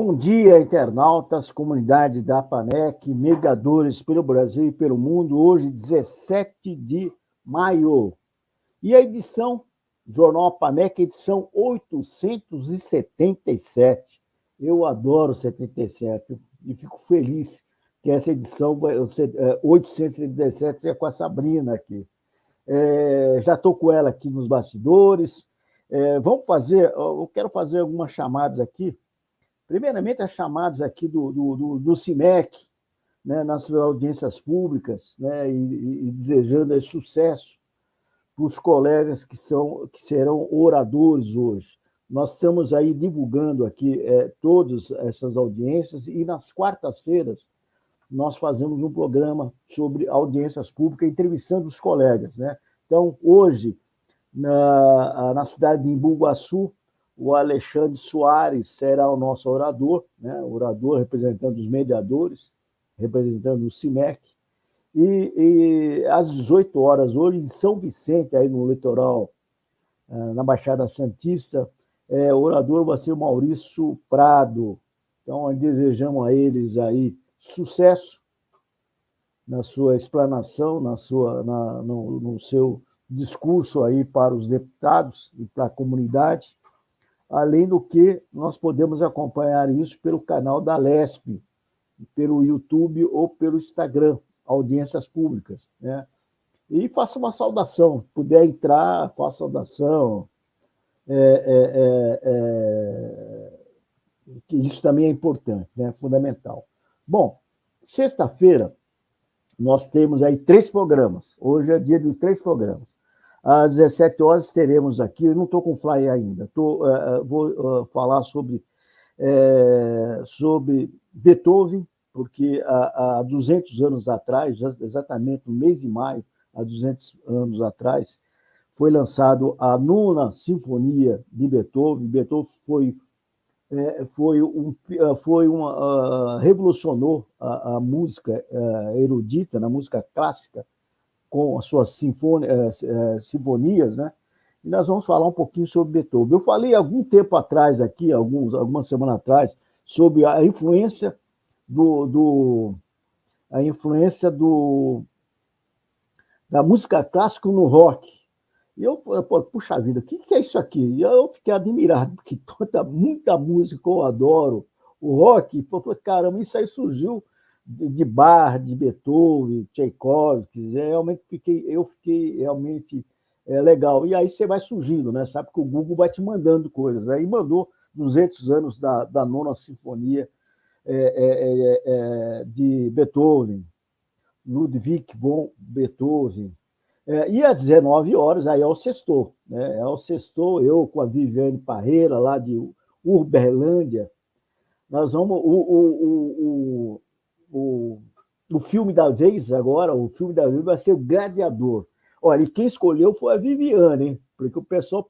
Bom dia, internautas, comunidade da APAMEC, mediadores pelo Brasil e pelo mundo. Hoje, 17 de maio. E a edição, Jornal APAMEC, edição 877. Eu adoro 77 e fico feliz que essa edição, 877, é com a Sabrina aqui. Já estou com ela aqui nos bastidores. Eu quero fazer algumas chamadas aqui. Primeiramente, as chamadas aqui do CIMEC, né, nas audiências públicas, né, e desejando sucesso para os colegas que serão oradores hoje. Nós estamos aí divulgando aqui todas essas audiências e nas quartas-feiras nós fazemos um programa sobre audiências públicas, entrevistando os colegas, né? Então, hoje, na cidade de Embu-Guaçu, o Alexandre Soares será o nosso orador, né? Orador representando os mediadores, representando o CIMEC. E às 18 horas, hoje, em São Vicente, aí no litoral, na Baixada Santista, o orador vai ser o Maurício Prado. Então, desejamos a eles aí sucesso na sua explanação, no seu discurso aí para os deputados e para a comunidade. Além do que, nós podemos acompanhar isso pelo canal da LESP, pelo YouTube ou pelo Instagram, audiências públicas, né? E faça uma saudação, se puder entrar, faça saudação. Que isso também é importante, né? Fundamental. Bom, sexta-feira, nós temos aí 3 programas. Hoje é dia de 3 programas. Às 17 horas teremos aqui, eu não estou com flyer ainda, vou falar sobre Beethoven, porque há 200 anos atrás, exatamente no mês de maio, há 200 anos atrás, foi lançado a 9ª Sinfonia de Beethoven. Beethoven revolucionou a música erudita, na música clássica, com as suas sinfonias, né? E nós vamos falar um pouquinho sobre Beethoven. Eu falei algum tempo atrás aqui, algumas semanas atrás, sobre a influência da música clássica no rock. E eu falei, puxa vida, o que é isso aqui? E eu fiquei admirado, porque muita música eu adoro, o rock, eu falei, caramba, isso aí surgiu de Bach, de Beethoven, Tchaikovsky, eu fiquei realmente legal. E aí você vai surgindo, né? Sabe que o Google vai te mandando coisas. Aí mandou 200 anos da 9ª Sinfonia de Beethoven, Ludwig von Beethoven. E às 19 horas, aí é o sextou, né? É o sextou, eu com a Viviane Parreira, lá de Uberlândia, nós vamos... O filme da vez agora, o filme da vez vai ser o Gladiador. Olha, e quem escolheu foi a Viviane, hein? Porque o pessoal,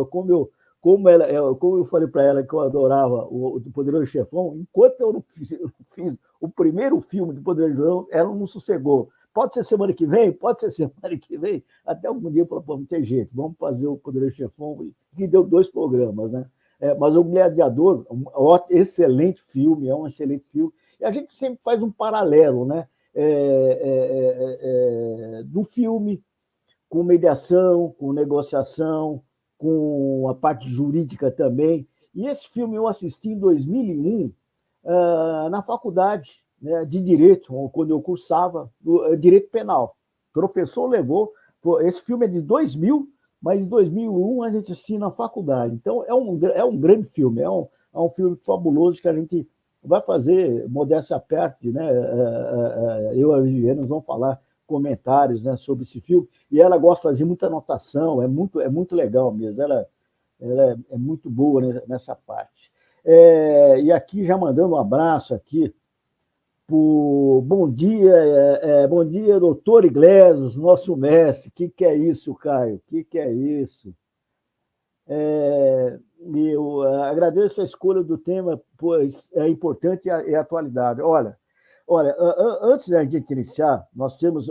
como eu falei para ela que eu adorava o Poderoso Chefão, enquanto eu não fiz o primeiro filme do Poderoso Chefão, ela não sossegou. Pode ser semana que vem? Pode ser semana que vem. Até algum dia eu falei, não tem jeito, vamos fazer o Poderoso Chefão, que deu 2 programas, né? Mas o Gladiador, excelente filme, é um excelente filme. E a gente sempre faz um paralelo, né? Do filme com mediação, com negociação, com a parte jurídica também. E esse filme eu assisti em 2001, na faculdade, né, de Direito, quando eu cursava Direito Penal. O professor levou... Esse filme é de 2000, mas em 2001 a gente assistiu na faculdade. Então, é um grande filme, é um filme fabuloso que a gente vai fazer, modéstia à parte, né? Eu e a Viviane nós vamos falar comentários, né, sobre esse filme, e ela gosta de fazer muita anotação, é muito legal mesmo, ela é muito boa nessa parte. E aqui, já mandando um abraço aqui, bom dia, doutor Iglesias, nosso mestre. O que é isso, Caio? O que é isso? Eu agradeço a escolha do tema, pois é importante e a atualidade. Olha, antes da gente iniciar, nós temos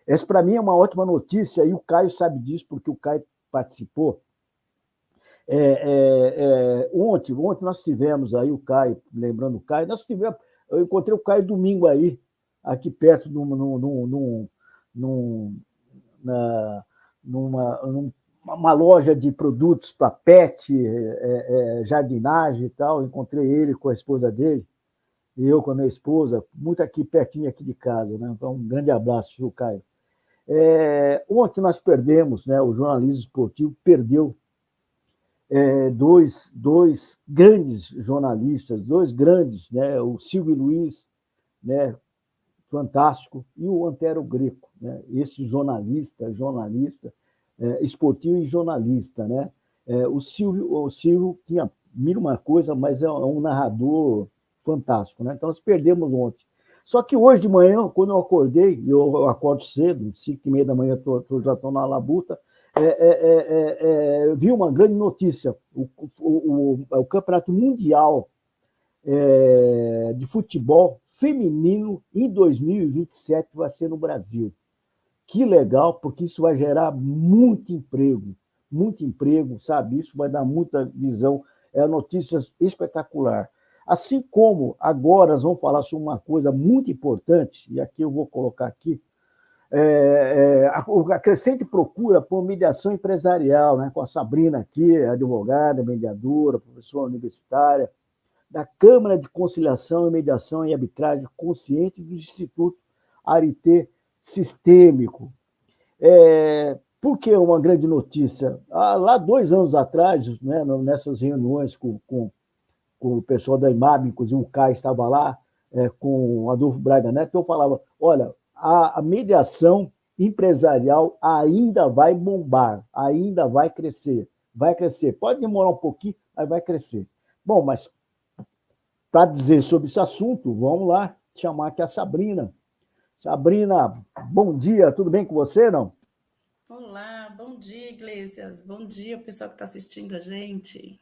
essa para mim é uma ótima notícia, e o Caio sabe disso, porque o Caio participou. Ontem nós tivemos aí o Caio, lembrando o Caio, eu encontrei o Caio domingo aí, aqui perto, numa loja de produtos para pet, jardinagem e tal. Encontrei ele com a esposa dele, e eu com a minha esposa, muito aqui pertinho aqui de casa, né? Então, um grande abraço, viu, Caio? Ontem nós perdemos, né? O jornalismo esportivo perdeu dois grandes jornalistas, dois grandes, né? O Silvio Luiz, né? Fantástico, e o Antero Greco, né? Esse jornalista esportivo e jornalista, né? O Silvio tinha mil uma coisa, mas é um narrador fantástico, né? Então nós perdemos ontem. Só que hoje de manhã, quando eu acordei, eu acordo cedo, 5h30 da manhã, já estou na labuta, vi uma grande notícia: o Campeonato Mundial de Futebol Feminino em 2027 vai ser no Brasil. Que legal, porque isso vai gerar muito emprego, sabe? Isso vai dar muita visão, notícia espetacular. Assim como agora nós vamos falar sobre uma coisa muito importante, e aqui eu vou colocar aqui, a crescente procura por mediação empresarial, né? Com a Sabrina aqui, advogada, mediadora, professora universitária, da Câmara de Conciliação e Mediação e Arbitragem Consciente do Instituto Arité Sistêmico. Por que uma grande notícia? Lá 2 anos atrás, né, nessas reuniões com o pessoal da IMAB, inclusive o Caio estava lá, com o Adolfo Braga Neto, eu falava, olha, a mediação empresarial ainda vai bombar, ainda vai crescer. Pode demorar um pouquinho, mas vai crescer. Bom, mas para dizer sobre esse assunto, vamos lá chamar aqui a Sabrina. Sabrina, bom dia, tudo bem com você, não? Olá, bom dia, Iglesias. Bom dia, pessoal que está assistindo a gente.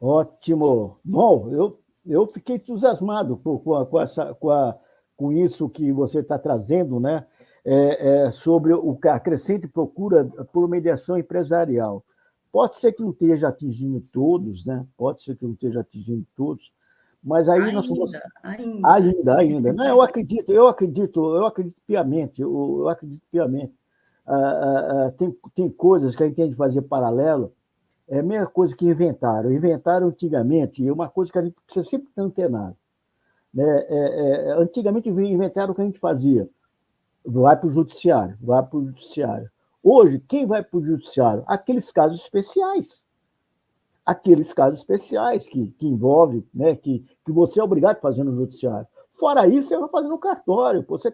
Ótimo. Bom, eu fiquei entusiasmado com isso que você está trazendo, né? Sobre a crescente procura por mediação empresarial. Pode ser que não esteja atingindo todos, né? Mas aí nós vamos. Ainda. Não, eu acredito piamente. Eu acredito piamente. Tem coisas que a gente tem de fazer paralelo. É a mesma coisa que inventaram. Inventaram antigamente, uma coisa que a gente precisa sempre estar antenado. Né? Antigamente inventaram o que a gente fazia. Vai para o judiciário. Hoje, quem vai para o judiciário? Aqueles casos especiais que envolvem, né, que você é obrigado a fazer no judiciário. Fora isso, você vai fazer no cartório. Você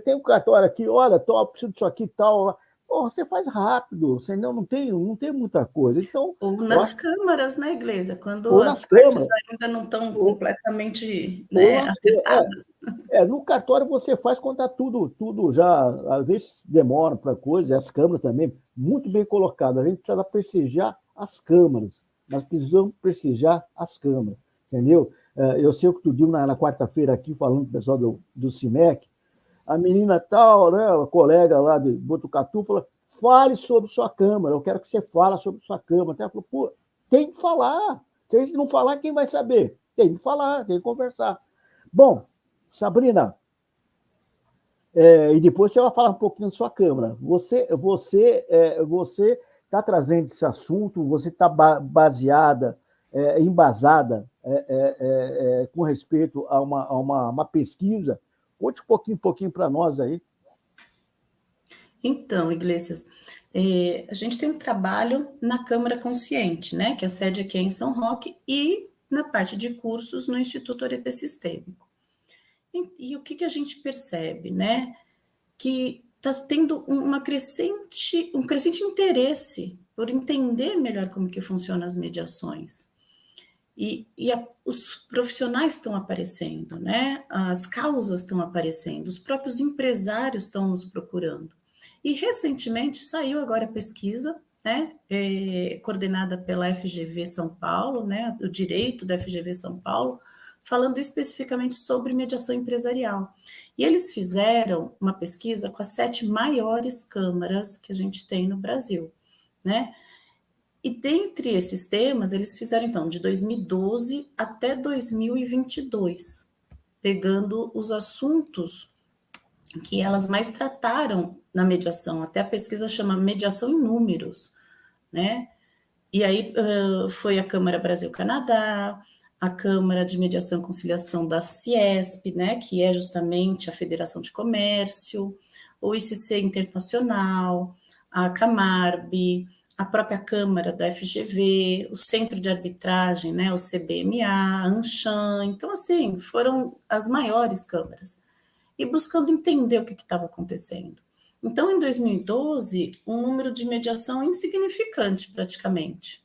tem um cartório aqui, olha, preciso disso aqui e tal. Você faz rápido, você não tem muita coisa. Então, ou nas câmaras, né, Igreja? Quando as partes ainda não estão completamente acertadas. acertadas. No cartório você faz quando está tudo já, às vezes demora para coisa, e as câmaras também, muito bem colocado. A gente precisa prestigiar as câmaras, nós precisamos prestigiar as câmaras, entendeu? Eu sei que tu disse na quarta-feira aqui, falando com o pessoal do CIMEC, a menina tal, né, a colega lá de Botucatu, falou, fale sobre sua Câmara, eu quero que você fale sobre sua Câmara. Até ela falou, pô, tem que falar. Se a gente não falar, quem vai saber? Tem que falar, tem que conversar. Bom, Sabrina, e depois você vai falar um pouquinho da sua Câmara. Você está trazendo esse assunto, você está embasada com respeito a uma pesquisa. Conte um pouquinho para nós aí. Então, Iglesias, a gente tem um trabalho na Câmara Consciente, né, que a sede aqui é em São Roque, e na parte de cursos no Instituto Arité Sistêmico. E o que a gente percebe, né, que está tendo um crescente interesse por entender melhor como que funcionam as mediações. Os profissionais estão aparecendo, né? As causas estão aparecendo, os próprios empresários estão nos procurando. E recentemente saiu agora a pesquisa, né? Coordenada pela FGV São Paulo, né? O direito da FGV São Paulo, falando especificamente sobre mediação empresarial. E eles fizeram uma pesquisa com as 7 maiores câmaras que a gente tem no Brasil, né? E dentre esses temas, eles fizeram, então, de 2012 até 2022, pegando os assuntos que elas mais trataram na mediação. Até a pesquisa chama Mediação em Números, né? E aí foi a Câmara Brasil-Canadá, a Câmara de Mediação e Conciliação da CIESP, né, que é justamente a Federação de Comércio, o ICC Internacional, a Camarb, a própria Câmara da FGV, o Centro de Arbitragem, né, o CBMA, a Anshan. Então, assim, foram as maiores câmaras. E buscando entender o que estava acontecendo. Então, em 2012, um número de mediação insignificante, praticamente.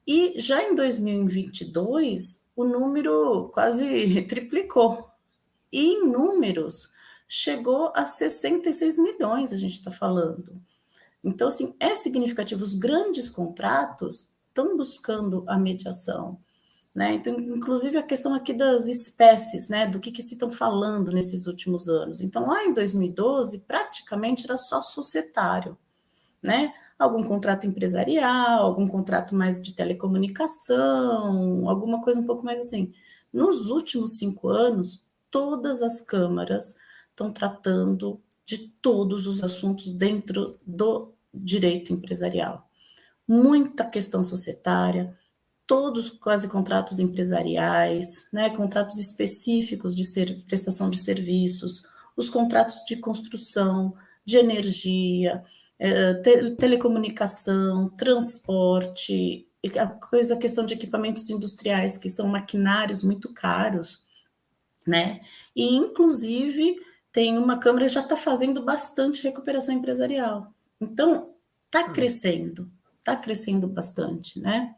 E já em 2022, o número quase triplicou. E em números, chegou a 66 milhões, a gente está falando. Então, assim, é significativo. Os grandes contratos estão buscando a mediação. Né? Então, inclusive a questão aqui das espécies, né? Do que se estão falando nesses últimos anos. Então, lá em 2012, praticamente era só societário, né? Algum contrato empresarial, algum contrato mais de telecomunicação, alguma coisa um pouco mais assim. Nos últimos 5 anos, todas as câmaras estão tratando de todos os assuntos dentro do direito empresarial. Muita questão societária, todos quase contratos empresariais, né, contratos específicos de prestação de serviços, os contratos de construção, de energia, telecomunicação, transporte, a questão de equipamentos industriais, que são maquinários muito caros, né? E, inclusive, tem uma Câmara que já está fazendo bastante recuperação empresarial. Então, está crescendo bastante, né?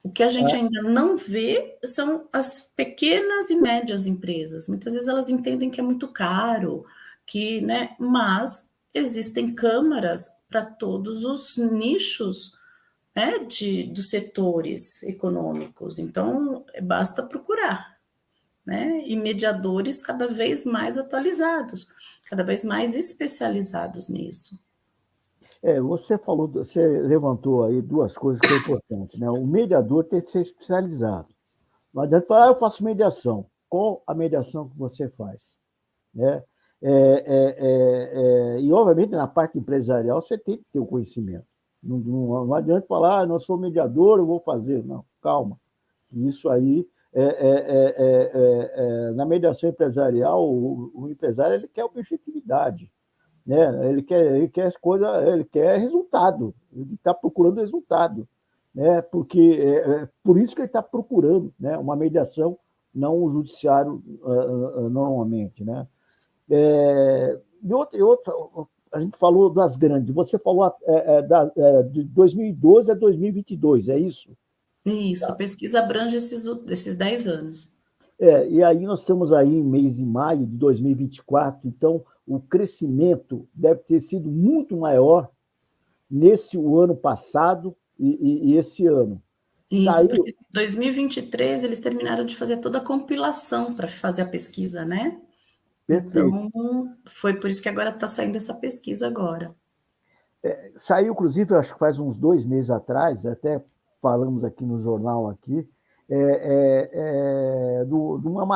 O que a gente ainda não vê são as pequenas e médias empresas. Muitas vezes elas entendem que é muito caro, que, né, mas existem câmaras para todos os nichos, né, dos setores econômicos. Então, basta procurar, né? E mediadores cada vez mais atualizados, cada vez mais especializados nisso. Você levantou aí duas coisas que é importante, né? O mediador tem que ser especializado. Não adianta falar, eu faço mediação. Qual a mediação que você faz? Né? E, obviamente, na parte empresarial, você tem que ter o conhecimento. Não adianta falar, não sou mediador, eu vou fazer. Não, calma. Isso aí, na mediação empresarial, o empresário ele quer objetividade. Né? Ele quer resultado, ele está procurando resultado, né? Porque por isso que ele está procurando, né? Uma mediação, não o judiciário normalmente, né? E outra, a gente falou das grandes, você falou de 2012 a 2022, é isso? Isso, tá. A pesquisa abrange esses 10 anos. E aí nós estamos aí em mês de maio de 2024, então o crescimento deve ter sido muito maior nesse ano passado e esse ano. Isso, porque em 2023 eles terminaram de fazer toda a compilação para fazer a pesquisa, né? Perfeito. Então, foi por isso que agora está saindo essa pesquisa agora. Saiu, inclusive, acho que faz uns 2 meses atrás, até falamos aqui no jornal aqui, de uma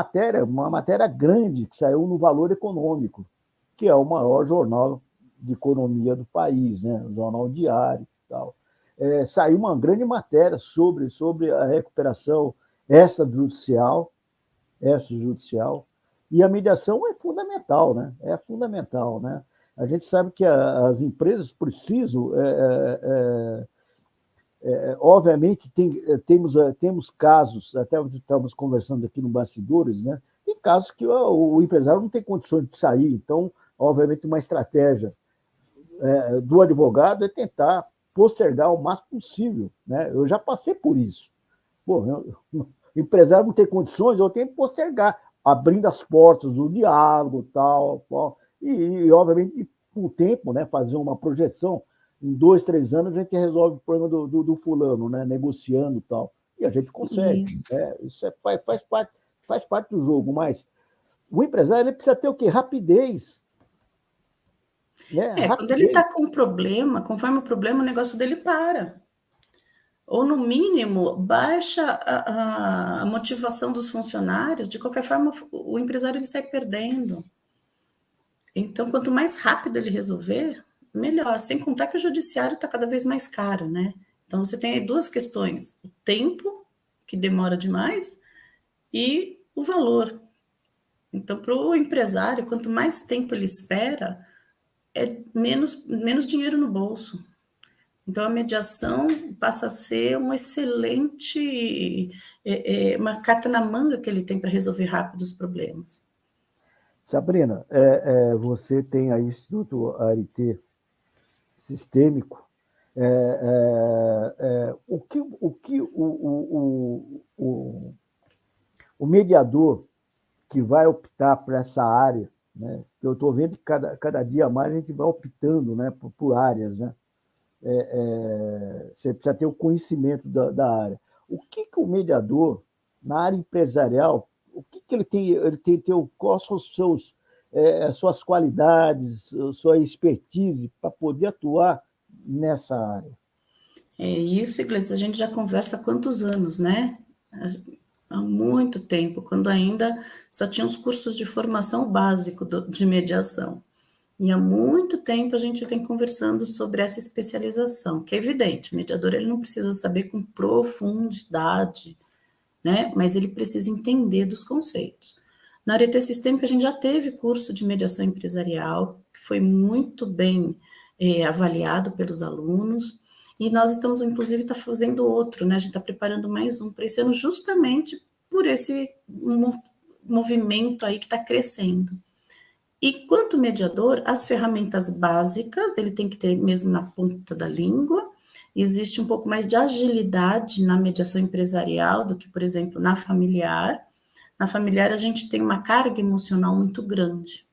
matéria grande que saiu no Valor Econômico, que é o maior jornal de economia do país, né? O jornal diário e tal. Saiu uma grande matéria sobre a recuperação extrajudicial, e a mediação é fundamental, né? É fundamental, né? A gente sabe que as empresas precisam, obviamente, temos casos, até estamos conversando aqui no Bastidores, né? Tem casos que o empresário não tem condições de sair, então, obviamente, uma estratégia do advogado é tentar postergar o máximo possível, né? Eu já passei por isso. O empresário não tem condições, eu tenho que postergar, abrindo as portas do diálogo, tal, e obviamente, com o tempo, né, fazer uma projeção. Em 2, 3 anos a gente resolve o problema do fulano, né, negociando e tal. E a gente consegue. Isso faz parte do jogo, mas o empresário ele precisa ter o quê? Rapidez. Quando ele está com um problema, conforme o problema, o negócio dele para. Ou, no mínimo, baixa a motivação dos funcionários, de qualquer forma, o empresário ele sai perdendo. Então, quanto mais rápido ele resolver, melhor. Sem contar que o judiciário está cada vez mais caro, né? Então, você tem aí duas questões: o tempo, que demora demais, e o valor. Então, para o empresário, quanto mais tempo ele espera, é menos dinheiro no bolso. Então, a mediação passa a ser um excelente, uma carta na manga que ele tem para resolver rápido os problemas. Sabrina, você tem aí o Instituto ART Sistêmico. O mediador que vai optar por essa área, né? Eu estou vendo que cada dia mais a gente vai optando, né, por áreas, né? Você precisa ter o conhecimento da área. O que o mediador, na área empresarial, o que ele tem, quais são as suas qualidades, a sua expertise para poder atuar nessa área? Isso, Iglesias, a gente já conversa há quantos anos, né? Há muito tempo, quando ainda só tinha os cursos de formação básico de mediação. E há muito tempo a gente vem conversando sobre essa especialização, que é evidente, o mediador ele não precisa saber com profundidade, né? Mas ele precisa entender dos conceitos. Na área sistêmica, a gente já teve curso de mediação empresarial, que foi muito bem avaliado pelos alunos, e nós estamos, inclusive, fazendo outro, né? A gente está preparando mais um para esse ano, justamente por esse movimento aí que está crescendo. E quanto mediador, as ferramentas básicas, ele tem que ter mesmo na ponta da língua. Existe um pouco mais de agilidade na mediação empresarial do que, por exemplo, na familiar. Na familiar, a gente tem uma carga emocional muito grande,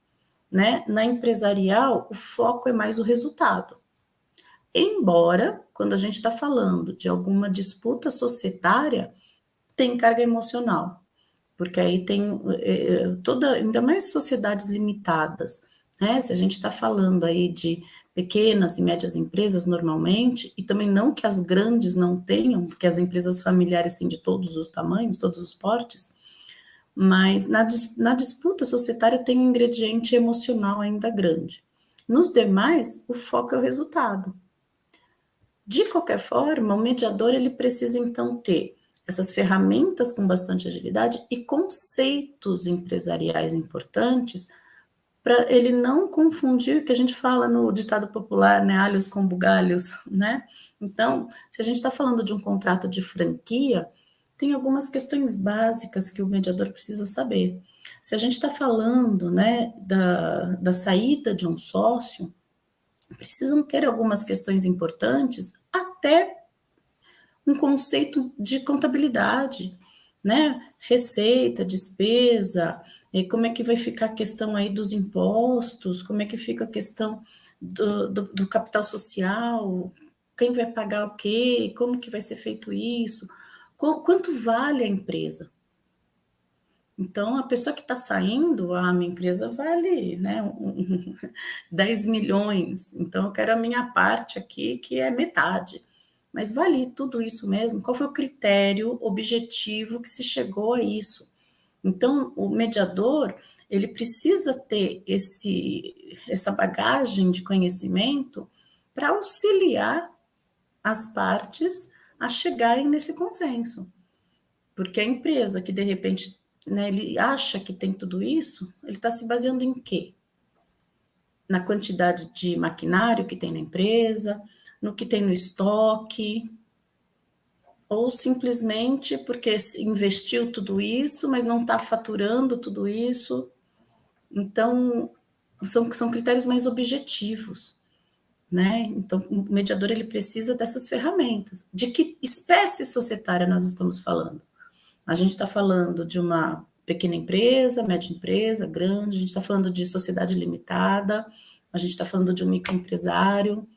né? Na empresarial, o foco é mais o resultado. Embora, quando a gente está falando de alguma disputa societária, tem carga emocional, porque aí tem ainda mais sociedades limitadas, né? Se a gente está falando aí de pequenas e médias empresas normalmente, e também não que as grandes não tenham, porque as empresas familiares têm de todos os tamanhos, todos os portes, mas na disputa societária tem um ingrediente emocional ainda grande. Nos demais, o foco é o resultado. De qualquer forma, o mediador ele precisa então ter essas ferramentas com bastante agilidade e conceitos empresariais importantes para ele não confundir o que a gente fala no ditado popular, né, alhos com bugalhos, né? Então, se a gente está falando de um contrato de franquia, tem algumas questões básicas que o mediador precisa saber. Se a gente está falando, né, da saída de um sócio, precisam ter algumas questões importantes, até um conceito de contabilidade, né? Receita, despesa, como é que vai ficar a questão aí dos impostos, como é que fica a questão do capital social, quem vai pagar o quê, como que vai ser feito isso, quanto vale a empresa. Então, a pessoa que está saindo, a minha empresa vale, né, 10 milhões, então eu quero a minha parte aqui, que é metade. Mas vale tudo isso mesmo? Qual foi o critério objetivo que se chegou a isso? Então, o mediador, ele precisa ter essa bagagem de conhecimento para auxiliar as partes a chegarem nesse consenso. Porque a empresa que, de repente, né, ele acha que tem tudo isso, ele está se baseando em quê? Na quantidade de maquinário que tem na empresa, no que tem no estoque, ou simplesmente porque investiu tudo isso, mas não está faturando tudo isso. Então, são critérios mais objetivos, né? Então, o mediador ele precisa dessas ferramentas. De que espécie societária nós estamos falando? A gente está falando de uma pequena empresa, média empresa, grande, a gente está falando de sociedade limitada, a gente está falando de um microempresário,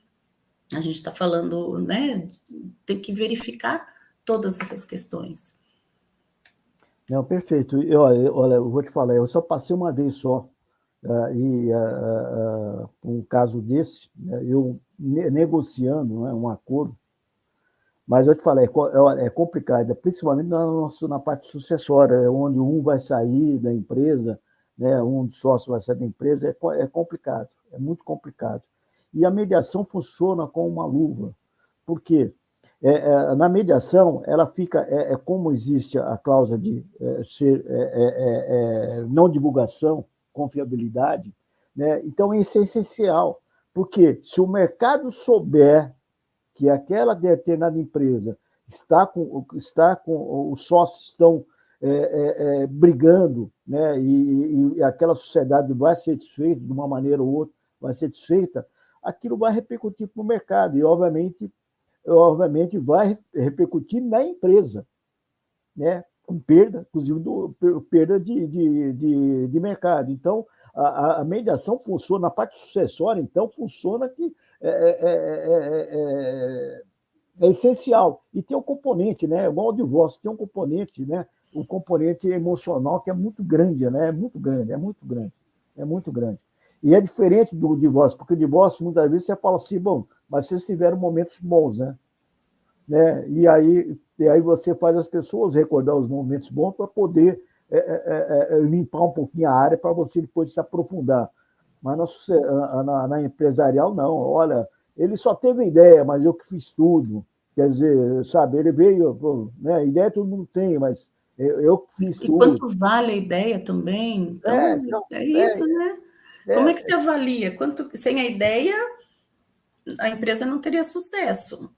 a gente está falando, né? Tem que verificar todas essas questões. Não, perfeito. Olha, eu vou te falar, eu só passei uma vez só, um caso desse, né, eu negociando, né, um acordo, Mas eu te falei, é complicado, principalmente na parte sucessória, onde um vai sair da empresa, né, um dos sócios vai sair da empresa, é complicado, é muito complicado. E a mediação funciona como uma luva. Por quê? Na mediação, ela fica, como existe a cláusula de não divulgação, confiabilidade, né? Então isso é essencial, porque se o mercado souber que aquela determinada empresa está com os sócios estão brigando, né? E aquela sociedade vai ser desfeita de uma maneira ou outra, vai ser desfeita, aquilo vai repercutir para o mercado e, obviamente, vai repercutir na empresa, né? Com perda, inclusive perda de mercado. Então, a mediação funciona, na parte sucessória, então, funciona que é essencial. E tem um componente, né? Igual ao divórcio, tem um componente, né? O componente emocional que é muito grande, né? É muito grande, é muito grande, é muito grande. E é diferente do divórcio, porque o divórcio, muitas vezes, você fala assim, bom, mas vocês tiveram momentos bons, né? E aí você faz as pessoas recordar os momentos bons para poder limpar um pouquinho a área para você depois se aprofundar. Mas na empresarial, não. Olha, ele só teve ideia, mas eu que fiz tudo. Quer dizer, sabe, ele veio, né? Ideia todo mundo tem, mas eu que fiz E tudo. quanto vale a ideia também? Então, Então, é isso, né? Como é que é, você avalia? Sem a ideia, a empresa não teria sucesso.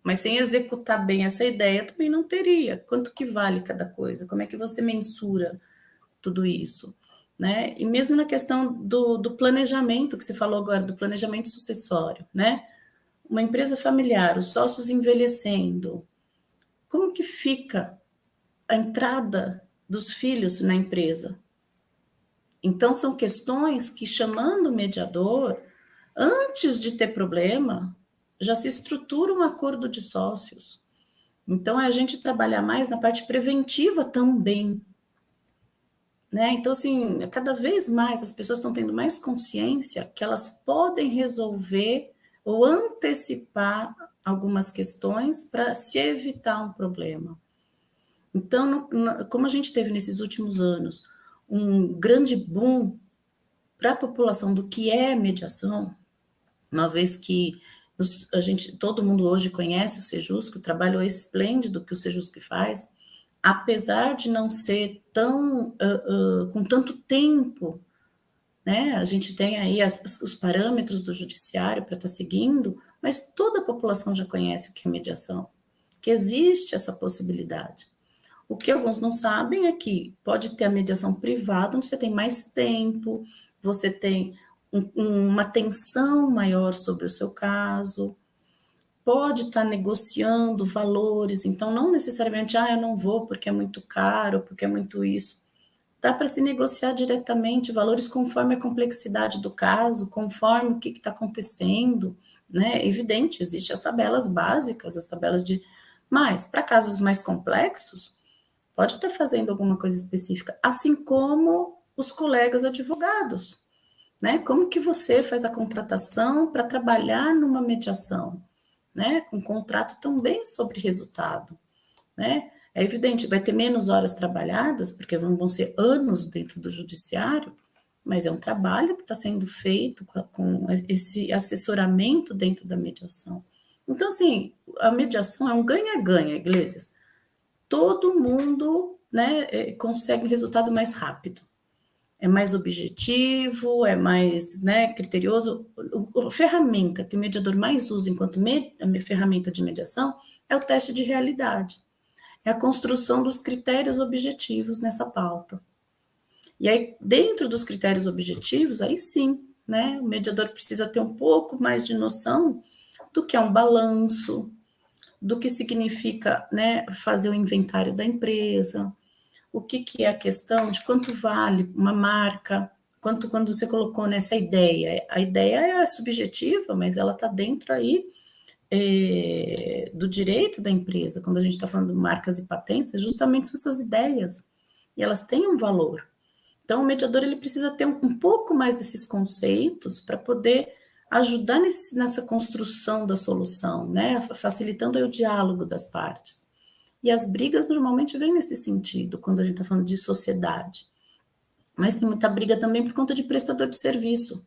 Mas sem executar bem essa ideia, também não teria. Quanto que vale cada coisa? Como é que você mensura tudo isso? Né? E mesmo na questão do planejamento, que você falou agora, do planejamento sucessório, né? Uma empresa familiar, os sócios envelhecendo, como que fica a entrada dos filhos na empresa? Então, são questões que, chamando o mediador, antes de ter problema, já se estrutura um acordo de sócios. Então, é a gente trabalhar mais na parte preventiva também. Né? Então, assim, cada vez mais as pessoas estão tendo mais consciência que elas podem resolver ou antecipar algumas questões para se evitar um problema. Então, como a gente teve nesses últimos anos um grande boom para a população do que é mediação, uma vez que todo mundo hoje conhece o Sejusc, o trabalho é esplêndido que o Sejusc faz, apesar de não ser com tanto tempo, né? A gente tem aí os parâmetros do judiciário para estar seguindo, mas toda a população já conhece o que é mediação, que existe essa possibilidade. O que alguns não sabem é que pode ter a mediação privada, onde você tem mais tempo, você tem uma atenção maior sobre o seu caso, pode estar negociando valores, então não necessariamente, eu não vou porque é muito caro, porque é muito isso. Dá para se negociar diretamente valores conforme a complexidade do caso, conforme o que está acontecendo, né? É evidente, existem as tabelas básicas, as tabelas de... Mas, para casos mais complexos, pode estar fazendo alguma coisa específica, assim como os colegas advogados, né? Como que você faz a contratação para trabalhar numa mediação, né? Com contrato também sobre resultado, né? É evidente, vai ter menos horas trabalhadas, porque vão ser anos dentro do judiciário, mas é um trabalho que está sendo feito com esse assessoramento dentro da mediação. Então, assim, a mediação é um ganha-ganha, Iglesias. Todo mundo, né, consegue um resultado mais rápido. É mais objetivo, é mais, né, criterioso. A ferramenta que o mediador mais usa enquanto ferramenta de mediação é o teste de realidade. É a construção dos critérios objetivos nessa pauta. E aí, dentro dos critérios objetivos, aí sim, né, o mediador precisa ter um pouco mais de noção do que é um balanço, do que significa, né, fazer o inventário da empresa, o que é a questão de quanto vale uma marca, quando você colocou nessa ideia. A ideia é subjetiva, mas ela está dentro aí do direito da empresa. Quando a gente está falando de marcas e patentes, é justamente essas ideias, e elas têm um valor. Então, o mediador ele precisa ter um pouco mais desses conceitos para poder ajudar nessa construção da solução, né? Facilitando aí o diálogo das partes. E as brigas normalmente vêm nesse sentido, quando a gente está falando de sociedade. Mas tem muita briga também por conta de prestador de serviço.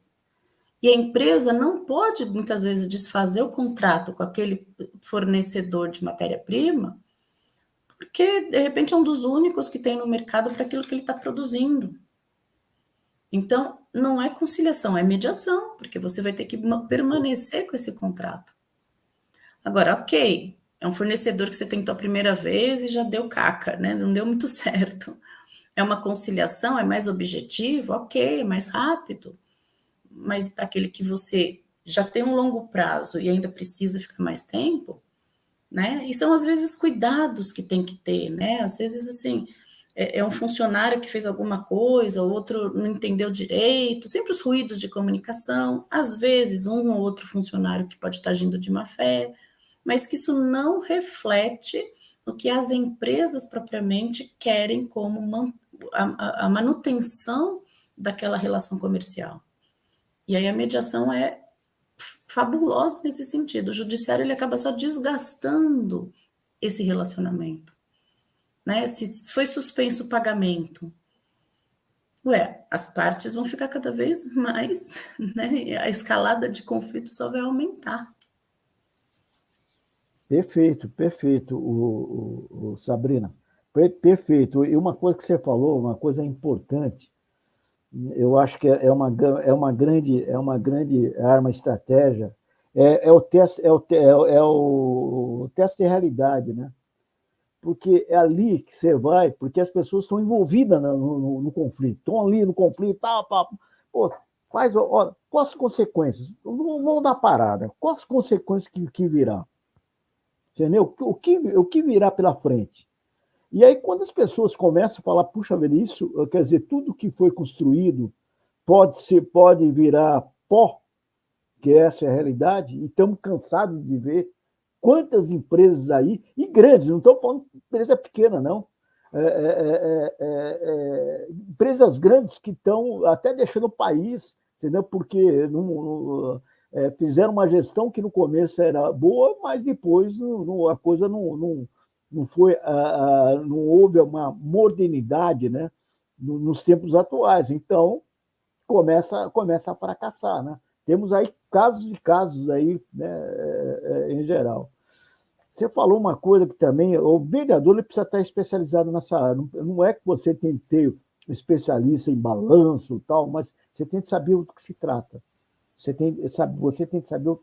E a empresa não pode, muitas vezes, desfazer o contrato com aquele fornecedor de matéria-prima, porque, de repente, é um dos únicos que tem no mercado para aquilo que ele está produzindo. Então, não é conciliação, é mediação, porque você vai ter que permanecer com esse contrato. Agora, ok, é um fornecedor que você tentou a primeira vez e já deu caca, né? Não deu muito certo. É uma conciliação, é mais objetivo, ok, é mais rápido. Mas para aquele que você já tem um longo prazo e ainda precisa ficar mais tempo, né? E são, às vezes, cuidados que tem que ter, né? Às vezes, assim, é um funcionário que fez alguma coisa, o outro não entendeu direito, sempre os ruídos de comunicação, às vezes, um ou outro funcionário que pode estar agindo de má fé, mas que isso não reflete no que as empresas propriamente querem como a manutenção daquela relação comercial. E aí a mediação é fabulosa nesse sentido. O judiciário ele acaba só desgastando esse relacionamento, né? Se foi suspenso o pagamento, as partes vão ficar cada vez mais, né? A escalada de conflito só vai aumentar. Perfeito, perfeito, Sabrina. Perfeito. E uma coisa que você falou, uma coisa importante, eu acho que é uma grande arma, estratégia, é o teste, é o teste de realidade, né? Porque é ali que você vai, porque as pessoas estão envolvidas no conflito, estão ali no conflito, pô, quais as consequências? Não dá parada, quais as consequências que virá? Entendeu? O que virá pela frente? E aí, quando as pessoas começam a falar, puxa vida, isso, quer dizer, tudo que foi construído pode virar pó, que essa é a realidade, e estamos cansados de ver quantas empresas aí, e grandes, não estou falando de empresa pequena, não, empresas grandes que estão até deixando o país, entendeu? Porque fizeram uma gestão que no começo era boa, mas depois a coisa não foi, não houve uma modernidade, né, nos tempos atuais. Então, começa a fracassar, né? Temos aí casos e casos aí, né, em geral. Você falou uma coisa que também, o mediador ele precisa estar especializado nessa área. Não é que você tem que ter especialista em balanço e tal, mas você tem que saber do que se trata. Você tem que saber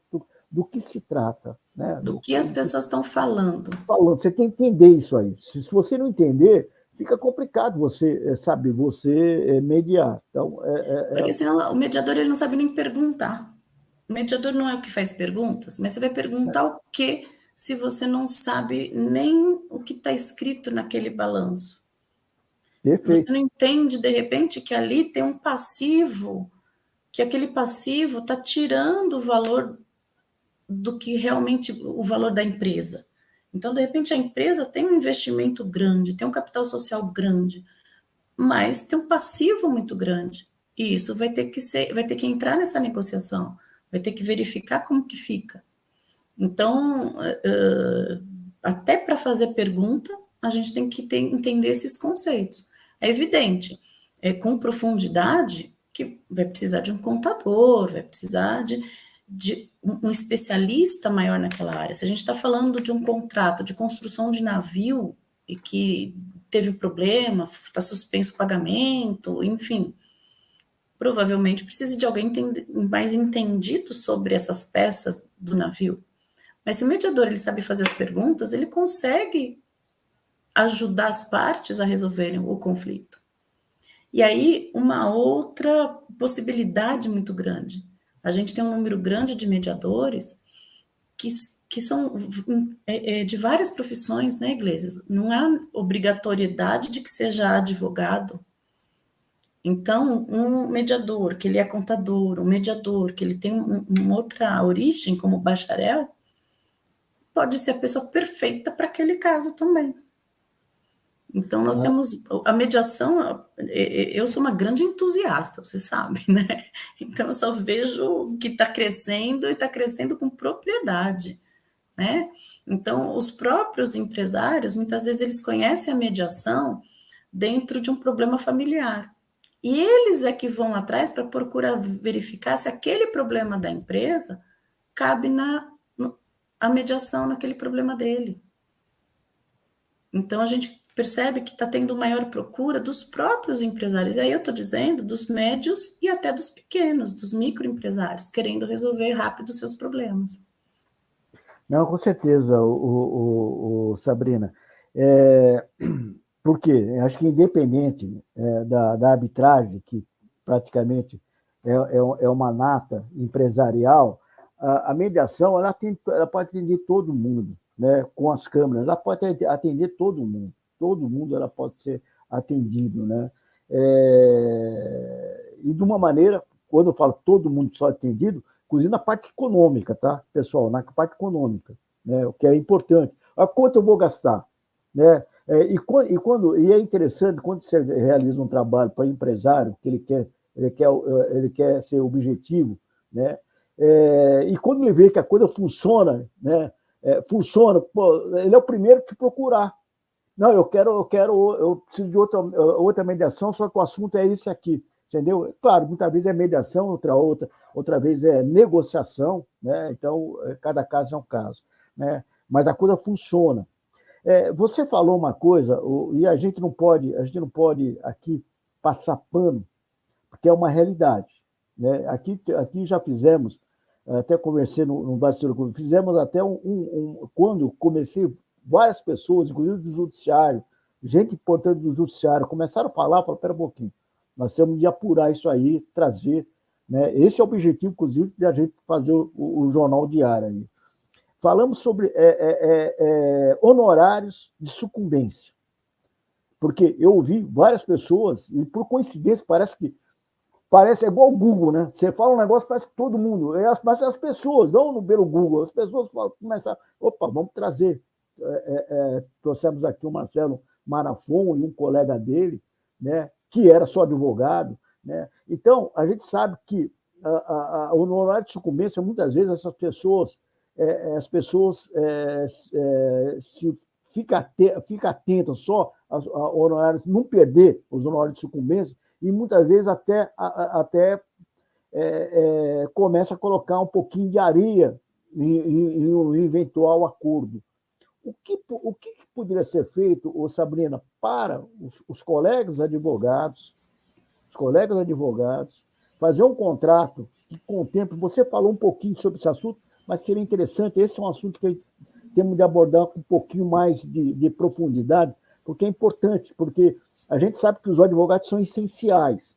do que se trata. Né? Do que as pessoas estão falando. Você tem que entender isso aí. Se você não entender, fica complicado você mediar. Então, Porque senão o mediador ele não sabe nem perguntar. O mediador não é o que faz perguntas, mas você vai perguntar o quê se você não sabe nem o que está escrito naquele balanço? Perfeito. Você não entende, de repente, que ali tem um passivo, que aquele passivo está tirando o valor do que realmente o valor da empresa. Então, de repente, a empresa tem um investimento grande, tem um capital social grande, mas tem um passivo muito grande. E isso vai ter que entrar nessa negociação, vai ter que verificar como que fica. Então, até para fazer pergunta, a gente tem que entender esses conceitos. É evidente, com profundidade, que vai precisar de um contador, vai precisar de um especialista maior naquela área. Se a gente está falando de um contrato de construção de navio e que teve problema, está suspenso o pagamento, enfim, provavelmente precisa de alguém mais entendido sobre essas peças do navio. Mas se o mediador ele sabe fazer as perguntas, ele consegue ajudar as partes a resolverem o conflito. E aí, uma outra possibilidade muito grande. A gente tem um número grande de mediadores que são de várias profissões, né, Iglesias? Não há obrigatoriedade de que seja advogado. Então, um mediador, que ele é contador, um mediador, que ele tem uma outra origem, como bacharel, pode ser a pessoa perfeita para aquele caso também. Então, nós temos a mediação, eu sou uma grande entusiasta, você sabe, né? Então, eu só vejo que está crescendo e está crescendo com propriedade, né? Então, os próprios empresários, muitas vezes, eles conhecem a mediação dentro de um problema familiar. E eles é que vão atrás para procurar verificar se aquele problema da empresa cabe a mediação naquele problema dele. Então, a gente percebe que está tendo maior procura dos próprios empresários. E aí eu estou dizendo dos médios e até dos pequenos, dos microempresários, querendo resolver rápido os seus problemas. Não, com certeza, Sabrina. Por quê? Acho que independente da arbitragem, que praticamente é uma nata empresarial, a mediação ela pode atender todo mundo, né? Com as câmeras, ela pode atender todo mundo ela pode ser atendido, né? E de uma maneira, quando eu falo todo mundo só atendido, inclusive na parte econômica, tá, pessoal? Na parte econômica, né? O que é importante. A quanto eu vou gastar, né? E é interessante, quando você realiza um trabalho para empresário, que ele quer ser objetivo, né? E quando ele vê que a coisa funciona, né? Funciona, pô, ele é o primeiro a te procurar. Não, eu preciso de outra mediação, só que o assunto é isso aqui, entendeu? Claro, muitas vezes é mediação, outra vez é negociação, né? Então, cada caso é um caso, né? Mas a coisa funciona. Você falou uma coisa, e a gente não pode aqui passar pano, porque é uma realidade, né? Aqui já fizemos, até conversei no bastidor, fizemos até quando comecei, várias pessoas, inclusive do judiciário, gente importante do judiciário, começaram a falaram, espera um pouquinho, nós temos de apurar isso aí, trazer, né? Esse é o objetivo, inclusive, de a gente fazer o jornal diário aí. Falamos sobre honorários de sucumbência, porque eu ouvi várias pessoas, e por coincidência parece igual o Google, né? Você fala um negócio, parece que todo mundo, mas as pessoas, não pelo Google, as pessoas começam, opa, vamos trazer. Trouxemos aqui o Marcelo Marafon e um colega dele, né, que era só advogado, né? Então, a gente sabe que o honorário de sucumbência, muitas vezes, as pessoas se fica atenta só ao honorário, não perder os honorários de sucumbência, e muitas vezes até começa a colocar um pouquinho de areia em um eventual acordo. O que poderia ser feito, Sabrina, para os colegas advogados, fazer um contrato que contemple, você falou um pouquinho sobre esse assunto, mas seria interessante, esse é um assunto que temos de abordar com um pouquinho mais de profundidade, porque é importante, porque a gente sabe que os advogados são essenciais.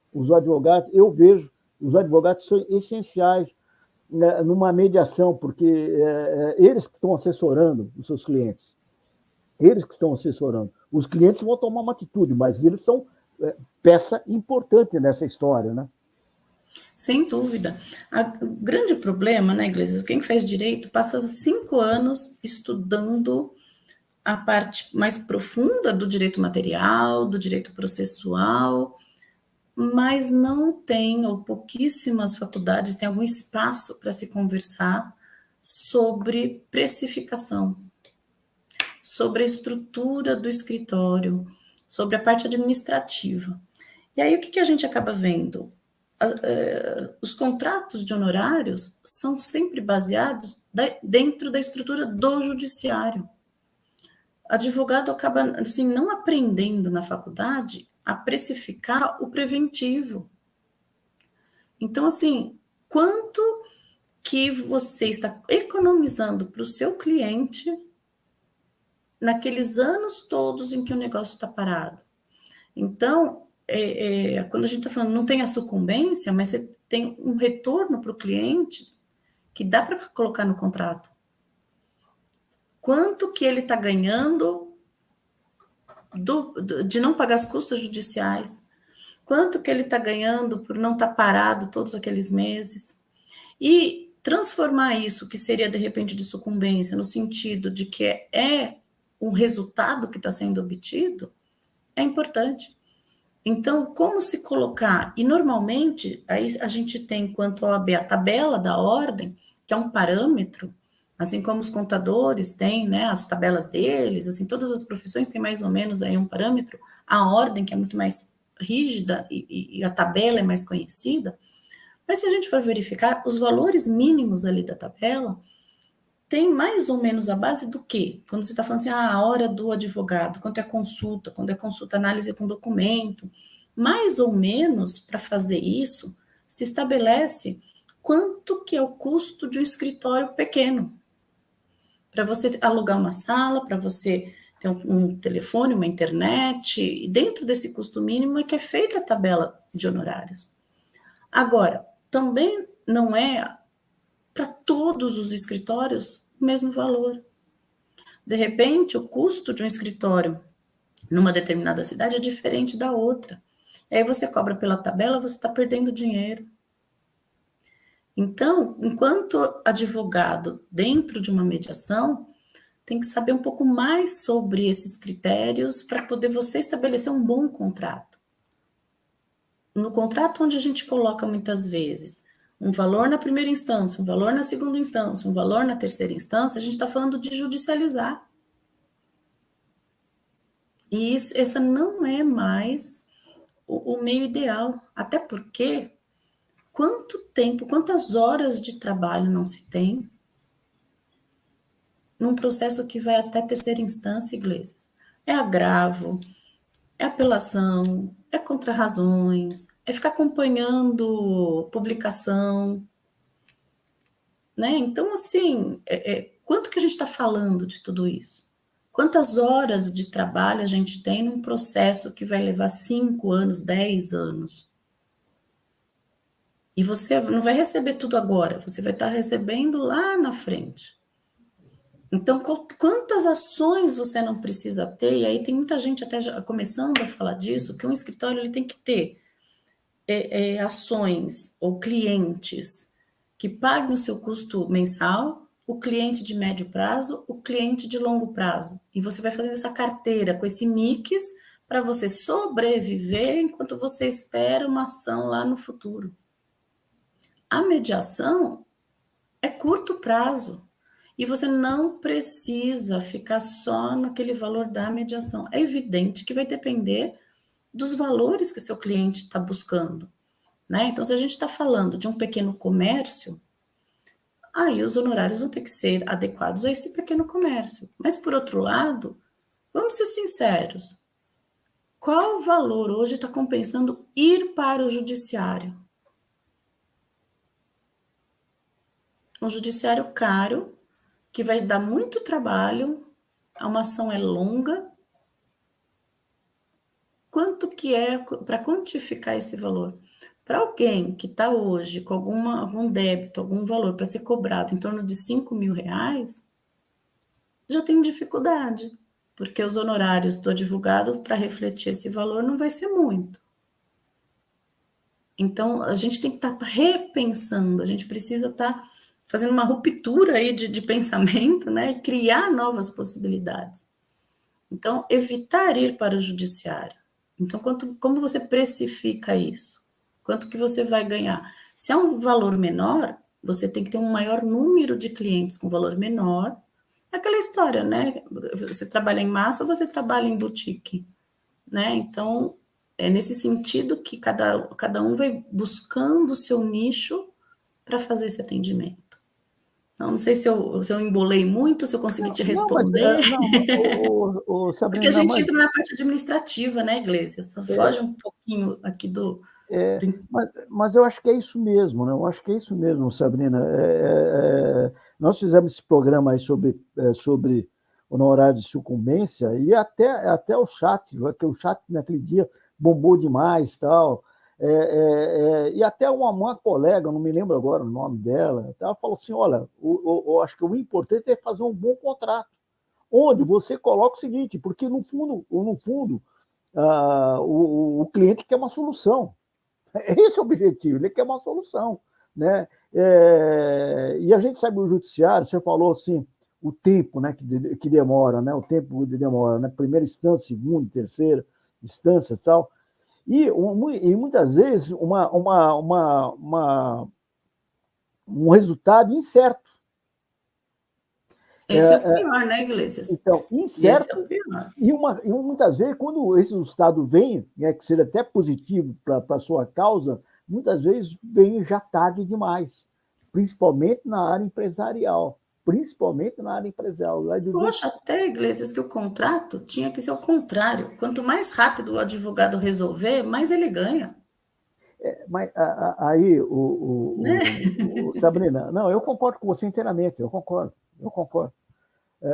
Eu vejo, os advogados são essenciais numa mediação, porque eles que estão assessorando os seus clientes. Os clientes vão tomar uma atitude, mas eles são peça importante nessa história, né? Sem dúvida. O grande problema, né, Iglesias, quem faz direito passa 5 anos estudando a parte mais profunda do direito material, do direito processual, mas não tem, ou pouquíssimas faculdades têm algum espaço para se conversar sobre precificação, sobre a estrutura do escritório, sobre a parte administrativa. E aí o que a gente acaba vendo? Os contratos de honorários são sempre baseados dentro da estrutura do judiciário. Advogado acaba assim, não aprendendo na faculdade a precificar o preventivo. Então, assim, quanto que você está economizando para o seu cliente naqueles anos todos em que o negócio está parado? Então, quando a gente está falando, não tem a sucumbência, mas você tem um retorno para o cliente que dá para colocar no contrato. Quanto que ele está ganhando de não pagar as custas judiciais? Quanto que ele está ganhando por não estar parado todos aqueles meses? E transformar isso, que seria de repente de sucumbência, no sentido de que é um resultado que está sendo obtido, é importante. Então, como se colocar? E, normalmente, aí a gente tem, quanto ao OAB, a tabela da ordem, que é um parâmetro, assim como os contadores têm, né, as tabelas deles, assim, todas as profissões têm mais ou menos aí um parâmetro, a ordem, que é muito mais rígida, e a tabela é mais conhecida, mas se a gente for verificar, os valores mínimos ali da tabela tem mais ou menos a base do quê? Quando você está falando assim, a hora do advogado, quanto é consulta, quando é consulta, análise com documento, mais ou menos, para fazer isso, se estabelece quanto que é o custo de um escritório pequeno. Para você alugar uma sala, para você ter um telefone, uma internet, e dentro desse custo mínimo é que é feita a tabela de honorários. Agora, também não é para todos os escritórios o mesmo valor. De repente, o custo de um escritório numa determinada cidade é diferente da outra. Aí você cobra pela tabela, você está perdendo dinheiro. Então, enquanto advogado dentro de uma mediação, tem que saber um pouco mais sobre esses critérios para poder você estabelecer um bom contrato. No contrato onde a gente coloca muitas vezes um valor na primeira instância, um valor na segunda instância, um valor na terceira instância, a gente está falando de judicializar. E isso, essa não é mais o meio ideal. Até porque, quanto tempo, quantas horas de trabalho não se tem num processo que vai até terceira instância, Iglesias? É agravo, é apelação, é contrarrazões, é ficar acompanhando publicação, né? Então, assim, quanto que a gente está falando de tudo isso? Quantas horas de trabalho a gente tem num processo que vai levar 5 anos, 10 anos? E você não vai receber tudo agora, você vai estar recebendo lá na frente. Então, quantas ações você não precisa ter? E aí tem muita gente até já começando a falar disso, que um escritório ele tem que ter ações ou clientes que paguem o seu custo mensal, o cliente de médio prazo, o cliente de longo prazo. E você vai fazendo essa carteira com esse mix para você sobreviver enquanto você espera uma ação lá no futuro. A mediação é curto prazo. E você não precisa ficar só naquele valor da mediação. É evidente que vai depender dos valores que o seu cliente está buscando, né? Então, se a gente está falando de um pequeno comércio, aí os honorários vão ter que ser adequados a esse pequeno comércio. Mas, por outro lado, vamos ser sinceros, qual valor hoje está compensando ir para o judiciário? Um judiciário caro, que vai dar muito trabalho, uma ação é longa. Quanto que é para quantificar esse valor? Para alguém que está hoje com algum débito, algum valor para ser cobrado em torno de R$ 5.000, já tem dificuldade, porque os honorários do advogado para refletir esse valor não vai ser muito. Então, a gente tem que estar repensando, a gente precisa estar fazendo uma ruptura aí de pensamento, né, e criar novas possibilidades. Então, evitar ir para o judiciário. Então, como você precifica isso? Quanto que você vai ganhar? Se é um valor menor, você tem que ter um maior número de clientes com valor menor. Aquela história, né? Você trabalha em massa ou você trabalha em boutique, né? Então, é nesse sentido que cada um vai buscando o seu nicho para fazer esse atendimento. Então, não sei se eu embolei muito, se eu consegui te responder. Porque a Sabrina, gente entra na parte administrativa, né, Iglesias? Só foge um pouquinho aqui do... Mas eu acho que é isso mesmo, né? Eu acho que é isso mesmo, Sabrina. Nós fizemos esse programa aí sobre o horário de sucumbência e até o chat, que o chat naquele dia bombou demais, tal. E até uma colega, não me lembro agora o nome dela, ela falou assim, olha, eu acho que o importante é fazer um bom contrato, onde você coloca o seguinte, porque no fundo o cliente quer uma solução. Esse é o objetivo, ele quer uma solução, né? E a gente sabe o judiciário, você falou assim, o tempo, né, que demora, né? O tempo de demora, né? Primeira instância, segunda, terceira, instâncias e tal, e muitas vezes um resultado incerto. Esse é o pior, né, Iglesias? Então, Esse é incerto, o pior. e muitas vezes, quando esse resultado vem, né, que seja até positivo para a sua causa, muitas vezes vem já tarde demais, principalmente na área empresarial. Principalmente na área empresarial. Poxa, até, Iglesias, que o contrato tinha que ser o contrário. Quanto mais rápido o advogado resolver, mais ele ganha. Mas aí, Né? Sabrina, não, eu concordo com você inteiramente, eu concordo.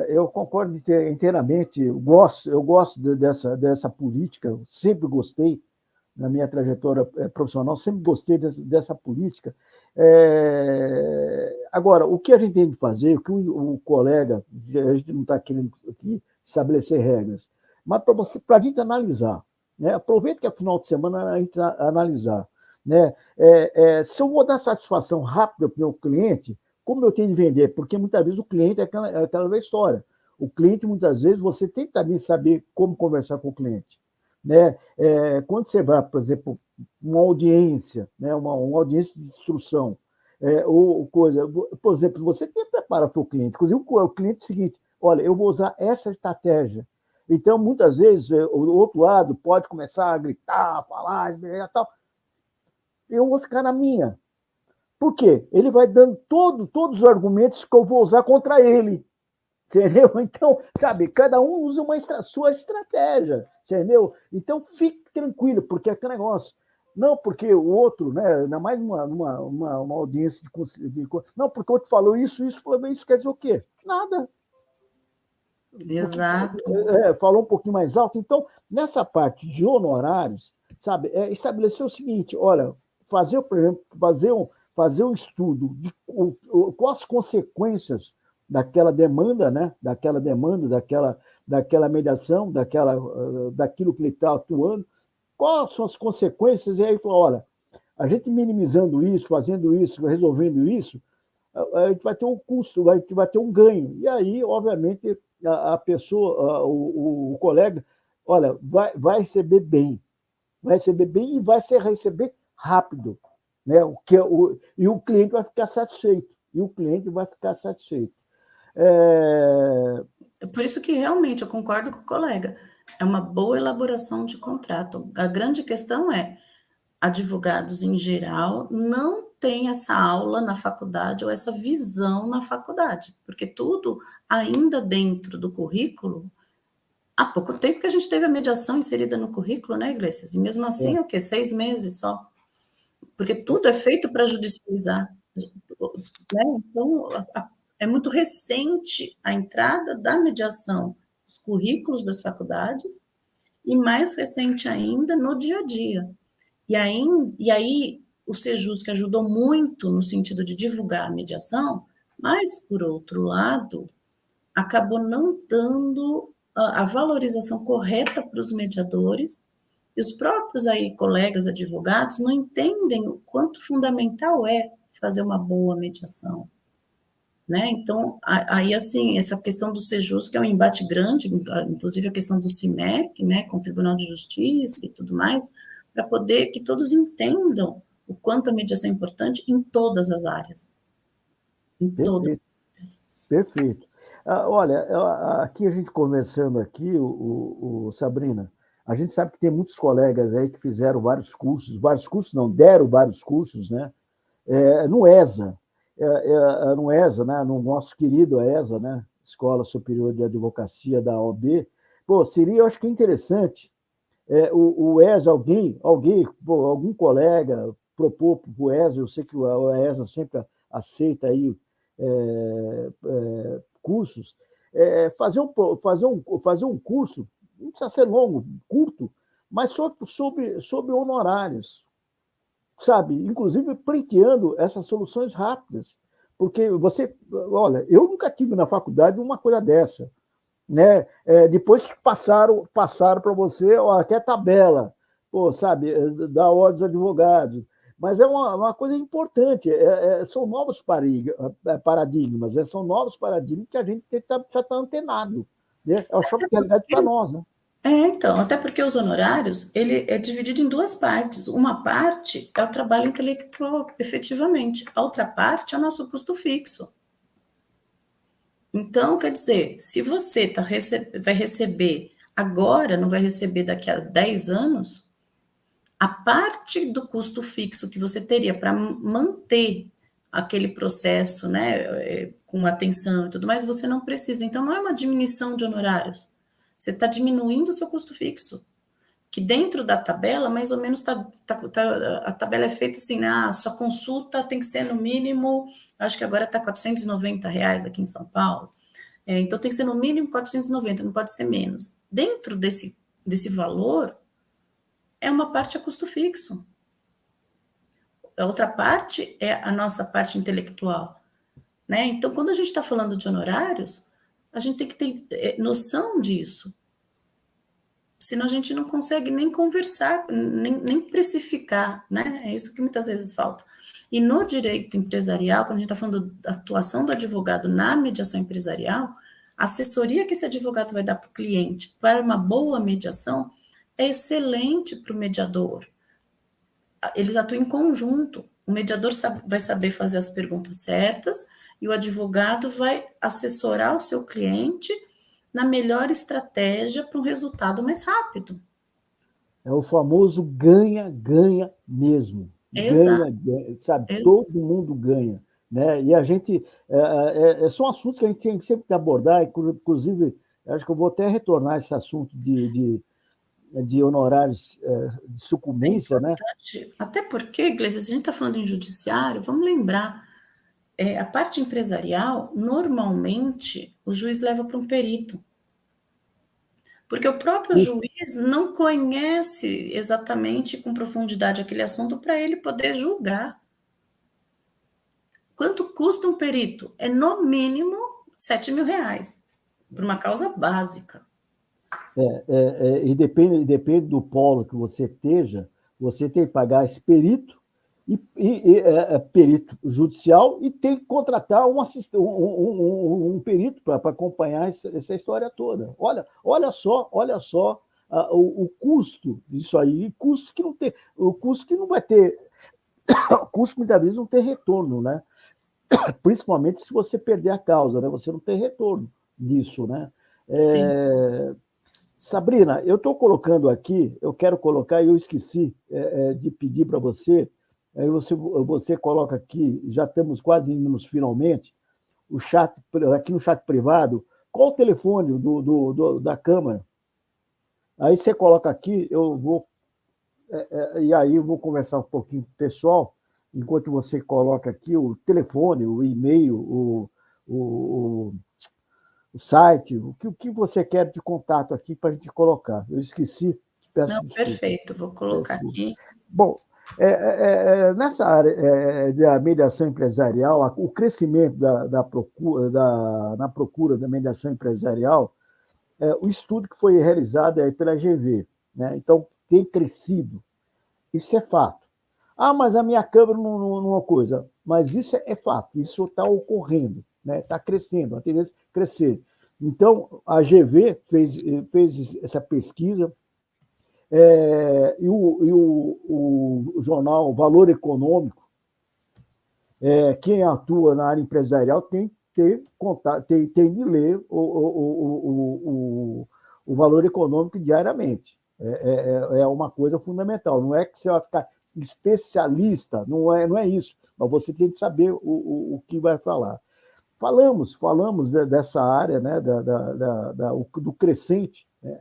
Eu concordo inteiramente, eu gosto dessa política, sempre gostei, na minha trajetória profissional, sempre gostei dessa política. Agora, o que a gente tem de fazer, o que o colega, a gente não está querendo aqui estabelecer regras, mas para a gente analisar, né? Aproveita que é final de semana a gente analisar. Né? Se eu vou dar satisfação rápida para o meu cliente, como eu tenho de vender? Porque muitas vezes o cliente é aquela história. O cliente, muitas vezes, você tem que também saber como conversar com o cliente. Né? Quando você vai, por exemplo, uma audiência, né? uma audiência de instrução, ou coisa, por exemplo, você tem que preparar para o cliente. Inclusive, o cliente é o seguinte: olha, eu vou usar essa estratégia. Então, muitas vezes, o outro lado pode começar a gritar, falar, tal. Eu vou ficar na minha. Por quê? Ele vai dando todos os argumentos que eu vou usar contra ele. Entendeu? Então, sabe, cada um usa sua estratégia, entendeu? Então, fique tranquilo, porque é aquele negócio. Não porque o outro, né, ainda mais uma audiência de. Não, porque o outro falou isso quer dizer o quê? Nada. Exato. Falou um pouquinho mais alto. Então, nessa parte de honorários, sabe, estabelecer o seguinte: olha, fazer, por exemplo, fazer um estudo de quais as consequências daquela demanda, né? daquela mediação, daquilo que ele está atuando, quais são as consequências, e aí fala, olha, a gente minimizando isso, fazendo isso, resolvendo isso, a gente vai ter um custo, vai ter um ganho. E aí, obviamente, a pessoa, o colega, olha, vai receber bem e vai receber rápido. Né? E o cliente vai ficar satisfeito. É por isso que realmente eu concordo com o colega. É uma boa elaboração de contrato. A grande questão é, advogados em geral não têm essa aula na faculdade ou essa visão na faculdade, porque tudo ainda dentro do currículo. Há pouco tempo que a gente teve a mediação inserida no currículo, né, Iglesias? E mesmo assim, o quê? 6 meses só. Porque tudo é feito para judicializar. Né? Então, é muito recente a entrada da mediação nos currículos das faculdades e mais recente ainda no dia a dia. E aí o Sejus, que ajudou muito no sentido de divulgar a mediação, mas, por outro lado, acabou não dando a valorização correta para os mediadores, e os próprios aí colegas advogados não entendem o quanto fundamental é fazer uma boa mediação. Né? Então, aí, assim, essa questão do Sejus, que é um embate grande, inclusive a questão do CIMEC, né, com o Tribunal de Justiça e tudo mais, para poder que todos entendam o quanto a mediação é importante em todas as áreas. Em todas as áreas. Perfeito. Olha, aqui a gente conversando aqui, Sabrina, a gente sabe que tem muitos colegas aí que fizeram vários cursos não, deram vários cursos, né? No ESA, no ESA, né? No nosso querido ESA, né? Escola Superior de Advocacia da OAB. Pô, seria, eu acho que interessante, o ESA, algum colega propor para o ESA, eu sei que o ESA sempre aceita aí cursos, fazer um curso, não precisa ser longo, curto, mas sobre honorários, sabe? Inclusive pleiteando essas soluções rápidas, porque olha, eu nunca tive na faculdade uma coisa dessa, né? Depois passaram para você até tabela, pô, sabe, da ordem dos advogados, mas é uma coisa importante, são novos paradigmas, são novos paradigmas que a gente precisa estar antenado, né? É o choque de realidade para nós, né? Então, até porque os honorários, ele é dividido em duas partes. Uma parte é o trabalho intelectual, efetivamente. A outra parte é o nosso custo fixo. Então, quer dizer, se você vai receber agora, não vai receber daqui a 10 anos, a parte do custo fixo que você teria para manter aquele processo, né, com atenção e tudo mais, você não precisa. Então, não é uma diminuição de honorários. Você está diminuindo o seu custo fixo, que dentro da tabela, mais ou menos, a tabela é feita assim, né, sua consulta tem que ser no mínimo, acho que agora está R$ 490 aqui em São Paulo. Então, tem que ser no mínimo 490, não pode ser menos. Dentro desse valor, é uma parte a custo fixo. A outra parte é a nossa parte intelectual, né? Então, quando a gente está falando de honorários, a gente tem que ter noção disso. Senão a gente não consegue nem conversar, nem precificar, né? É isso que muitas vezes falta. E no direito empresarial, quando a gente está falando da atuação do advogado na mediação empresarial, a assessoria que esse advogado vai dar para o cliente para uma boa mediação é excelente para o mediador. Eles atuam em conjunto. O mediador vai saber fazer as perguntas certas e o advogado vai assessorar o seu cliente na melhor estratégia para um resultado mais rápido. É o famoso ganha-ganha mesmo. Exato. Ganha, sabe? Todo mundo ganha. Né? E a gente. São assuntos que a gente tem que sempre abordar, inclusive, acho que eu vou até retornar esse assunto de honorários de sucumbência, né? Até porque, Iglesias, se a gente está falando em judiciário, vamos lembrar, a parte empresarial, normalmente, o juiz leva para um perito. Porque o próprio juiz não conhece exatamente com profundidade aquele assunto para ele poder julgar. Quanto custa um perito? É no mínimo R$ 7.000, por uma causa básica. E depende do polo que você esteja, você tem que pagar esse perito, perito judicial, e tem que contratar um perito para acompanhar essa história toda. Olha só o custo disso aí, o custo que não vai ter, o custo que muitas vezes não tem retorno, né? Principalmente se você perder a causa, né? Você não tem retorno disso, né? Sabrina, eu estou colocando aqui, eu quero colocar, e eu esqueci de pedir para você, aí você coloca aqui, já estamos quase indo nos finalmente, o chat, aqui no chat privado, qual o telefone da Câmara? Aí você coloca aqui, eu vou, e aí eu vou conversar um pouquinho com o pessoal, enquanto você coloca aqui o telefone, o e-mail, o site, o que você quer de contato aqui para a gente colocar. Eu esqueci, peço desculpa. Perfeito, vou colocar aqui. Bom, nessa área da mediação empresarial, o crescimento na procura da mediação empresarial, o estudo que foi realizado pela GV, né? Então, tem crescido. Isso é fato. Mas a minha Câmara não é coisa. Mas isso é fato, isso está ocorrendo, né? Está crescendo, a tendência é crescer. Então, a GV fez essa pesquisa, e o jornal Valor Econômico, quem atua na área empresarial tem de ler o Valor Econômico diariamente. É uma coisa fundamental. Não é que você vai ficar especialista, não é isso, mas você tem que saber o que vai falar. Falamos dessa área, né, do crescente, né,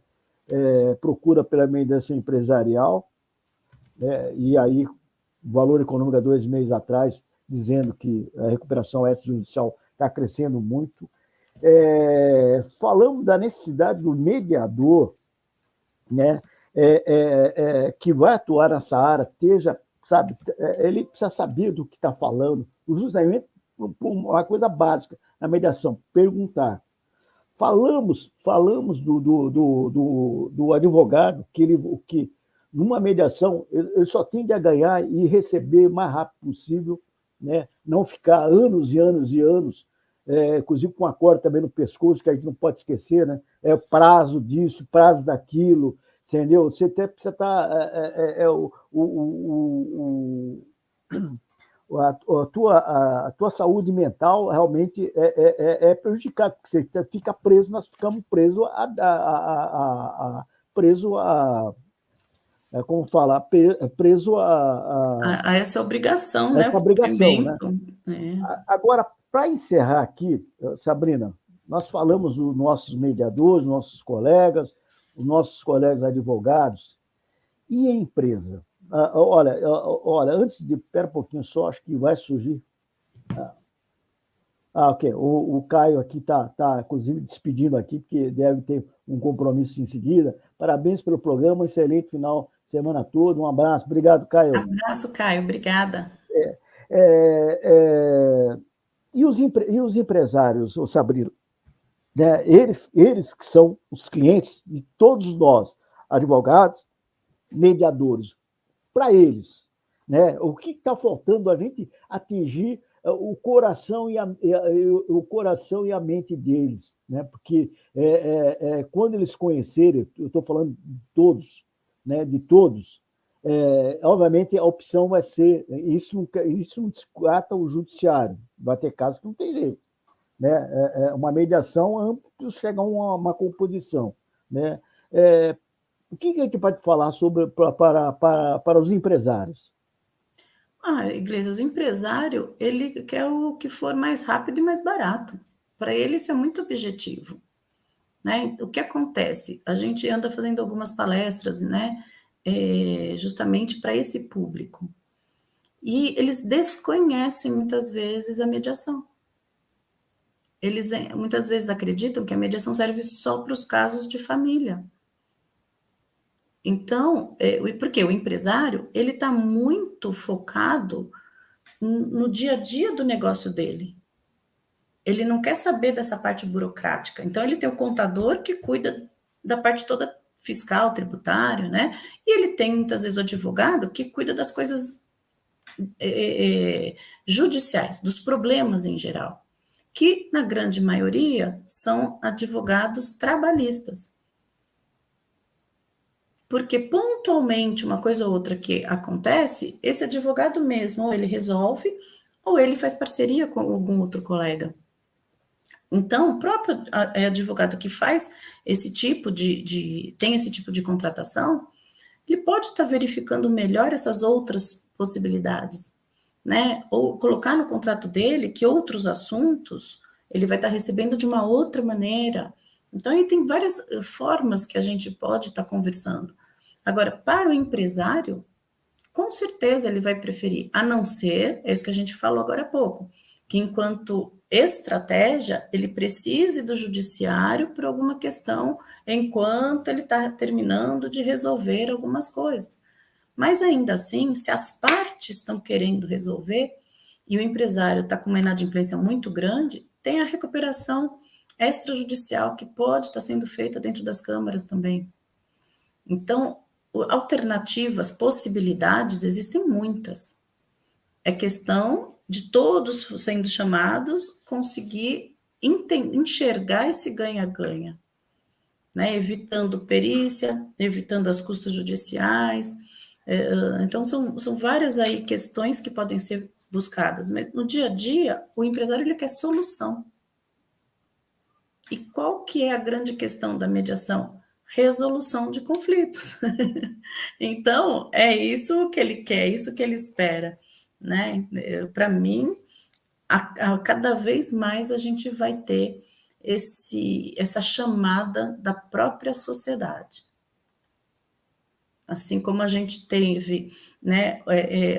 procura pela mediação empresarial, e aí o Valor Econômico há 2 meses atrás, dizendo que a recuperação extrajudicial está crescendo muito. Falamos da necessidade do mediador, né, que vai atuar nessa área, ele precisa saber do que está falando. O justamente uma coisa básica na mediação, perguntar. Falamos do advogado, que numa mediação ele só tende a ganhar e receber o mais rápido possível, né? Não ficar anos e anos e anos inclusive com um acorde também no pescoço, que a gente não pode esquecer, né? Prazo disso, prazo daquilo, entendeu? Você precisa estar... a tua saúde mental realmente é prejudicada, porque você fica preso, nós ficamos presos como falar, preso A essa obrigação, né? O essa obrigação, né? cumprimento. Agora, para encerrar aqui, Sabrina, nós falamos dos nossos mediadores, nossos colegas advogados, e a empresa? Olha, antes de... Espera um pouquinho só, acho que vai surgir... ok. O Caio aqui está, inclusive, despedindo aqui, porque deve ter um compromisso em seguida. Parabéns pelo programa, excelente final de semana toda. Um abraço. Obrigado, Caio. Abraço, Caio. Obrigada. E os empresários, Sabrina, né? Eles que são os clientes de todos nós, advogados, mediadores, para eles, né? O que está faltando a gente atingir o coração e a mente deles, né? Porque quando eles conhecerem, eu estou falando de todos, né? De todos, obviamente a opção vai ser isso não descarta o judiciário, vai ter casos que não tem jeito, né? Uma mediação, ambos chegam a uma composição, né? O que a gente pode falar para os empresários? Iglesias, o empresário, ele quer o que for mais rápido e mais barato. Para ele, isso é muito objetivo, né? O que acontece? A gente anda fazendo algumas palestras, né? Justamente para esse público. E eles desconhecem, muitas vezes, a mediação. Eles muitas vezes acreditam que a mediação serve só para os casos de família. Então, porque o empresário, ele está muito focado no dia a dia do negócio dele. Ele não quer saber dessa parte burocrática. Então, ele tem o contador que cuida da parte toda fiscal, tributária, né? E ele tem, muitas vezes, o advogado que cuida das coisas judiciais, dos problemas em geral, que, na grande maioria, são advogados trabalhistas. Porque, pontualmente, uma coisa ou outra que acontece, esse advogado mesmo, ou ele resolve, ou ele faz parceria com algum outro colega. Então, o próprio advogado que faz esse tipo tem esse tipo de contratação, ele pode estar verificando melhor essas outras possibilidades, né? Ou colocar no contrato dele que outros assuntos ele vai estar recebendo de uma outra maneira. Então, aí tem várias formas que a gente pode estar conversando. Agora, para o empresário, com certeza ele vai preferir, a não ser, é isso que a gente falou agora há pouco, que enquanto estratégia, ele precise do judiciário por alguma questão, enquanto ele está terminando de resolver algumas coisas. Mas ainda assim, se as partes estão querendo resolver e o empresário está com uma inadimplência muito grande, tem a recuperação extrajudicial que pode estar sendo feita dentro das câmaras também. Então, alternativas, possibilidades, existem muitas. É questão de todos sendo chamados conseguir enxergar esse ganha-ganha, né? Evitando perícia, evitando as custas judiciais. Então, são várias aí questões que podem ser buscadas, mas no dia a dia, o empresário ele quer solução. E qual que é a grande questão da mediação? Resolução de conflitos. Então, é isso que ele quer, é isso que ele espera, né? Para mim, cada vez mais a gente vai ter essa chamada da própria sociedade. Assim como a gente teve, né,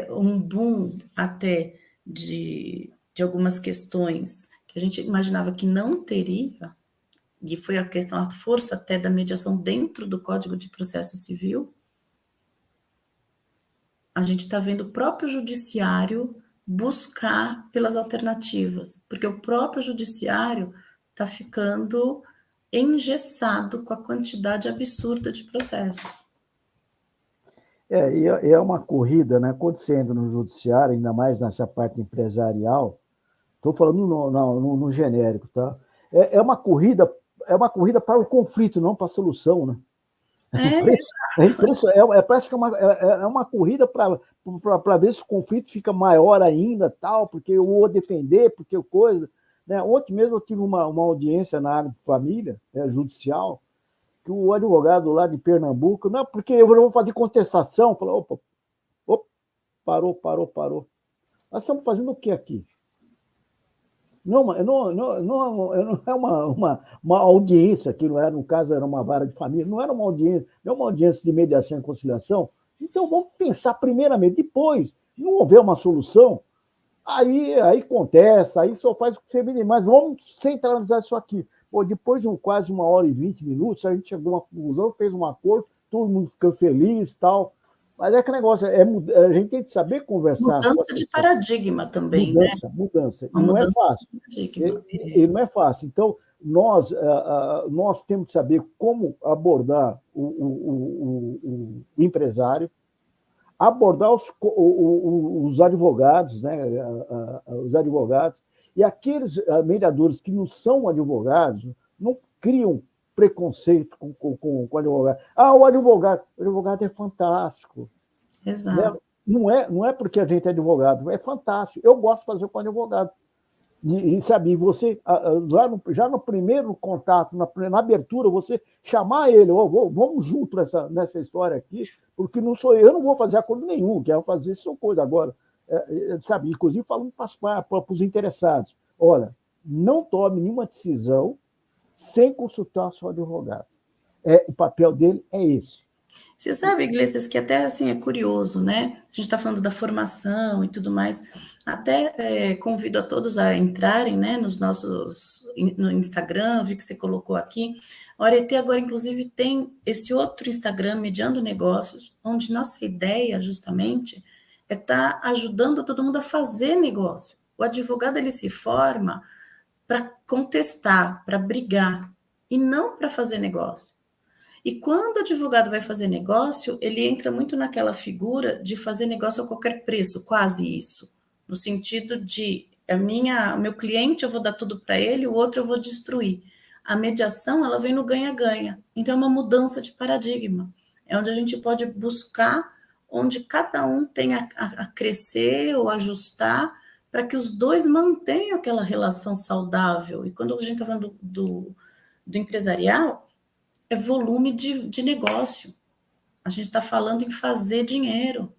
um boom até de algumas questões que a gente imaginava que não teria, e foi a questão, a força até da mediação dentro do Código de Processo Civil, a gente está vendo o próprio judiciário buscar pelas alternativas, porque o próprio judiciário está ficando engessado com a quantidade absurda de processos. É uma corrida, né, acontecendo no judiciário, ainda mais nessa parte empresarial, Estou falando no genérico, tá? É uma corrida para o conflito, não para a solução, né? Parece que é uma corrida para ver se o conflito fica maior ainda, tal, porque eu vou defender, porque coisa. Né? Ontem mesmo eu tive uma audiência na área de família, judicial, que o advogado lá de Pernambuco, não, porque eu vou fazer contestação, falou, opa, parou. Nós estamos fazendo o que aqui? Não é uma audiência, que não era, no caso, era uma vara de família, não era uma audiência, não é uma audiência de mediação e conciliação. Então, vamos pensar primeiramente, depois, não houver uma solução, aí contesta, aí só faz o que você vê, mas vamos centralizar isso aqui. Pô, depois de quase 1 hora e 20 minutos, a gente chegou a uma conclusão, fez um acordo, todo mundo ficou feliz e tal. Mas é aquele negócio, a gente tem que saber conversar. Mudança de paradigma também, né? Mudança. E não é fácil. E não é fácil. Então, nós temos que saber como abordar o empresário, abordar os advogados, né? Os advogados, e aqueles mediadores que não são advogados, não criam preconceito com o advogado. O advogado é fantástico. Exato. Né? Não é porque a gente é advogado, é fantástico. Eu gosto de fazer com advogado. E sabe, você, já no primeiro contato, na abertura, você chamar ele, vamos junto nessa história aqui, porque não sou eu não vou fazer acordo nenhum, quero fazer sua coisa agora. Sabe, inclusive falando para os interessados. Olha, não tome nenhuma decisão sem consultar seu advogado. O papel dele é esse. Você sabe, Iglesias, que até assim é curioso, né? A gente está falando da formação e tudo mais. Até convido a todos a entrarem, né, no Instagram, vi que você colocou aqui. A Oretê agora, inclusive, tem esse outro Instagram, Mediando Negócios, onde nossa ideia, justamente, é estar ajudando todo mundo a fazer negócio. O advogado, ele se forma para contestar, para brigar, e não para fazer negócio. E quando o advogado vai fazer negócio, ele entra muito naquela figura de fazer negócio a qualquer preço, quase isso. No sentido de, o meu cliente eu vou dar tudo para ele, o outro eu vou destruir. A mediação, ela vem no ganha-ganha. Então, é uma mudança de paradigma. É onde a gente pode buscar, onde cada um tem a crescer ou ajustar, para que os dois mantenham aquela relação saudável. E quando a gente está falando do empresarial, é volume de negócio. A gente está falando em fazer dinheiro.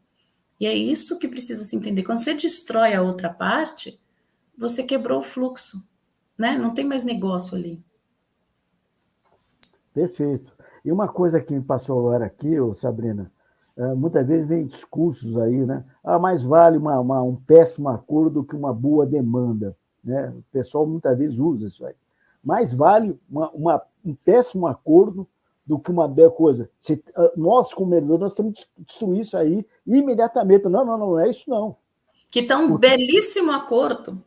E é isso que precisa se entender. Quando você destrói a outra parte, você quebrou o fluxo, né? Não tem mais negócio ali. Perfeito. E uma coisa que me passou agora aqui, Sabrina, muitas vezes vem discursos aí, né? Mais vale um péssimo acordo que uma boa demanda. Né? O pessoal muitas vezes usa isso aí. Mais vale um péssimo acordo do que uma bela coisa. Nós, como mediador, nós temos que destruir isso aí imediatamente. Não é isso não. Que está um belíssimo acordo.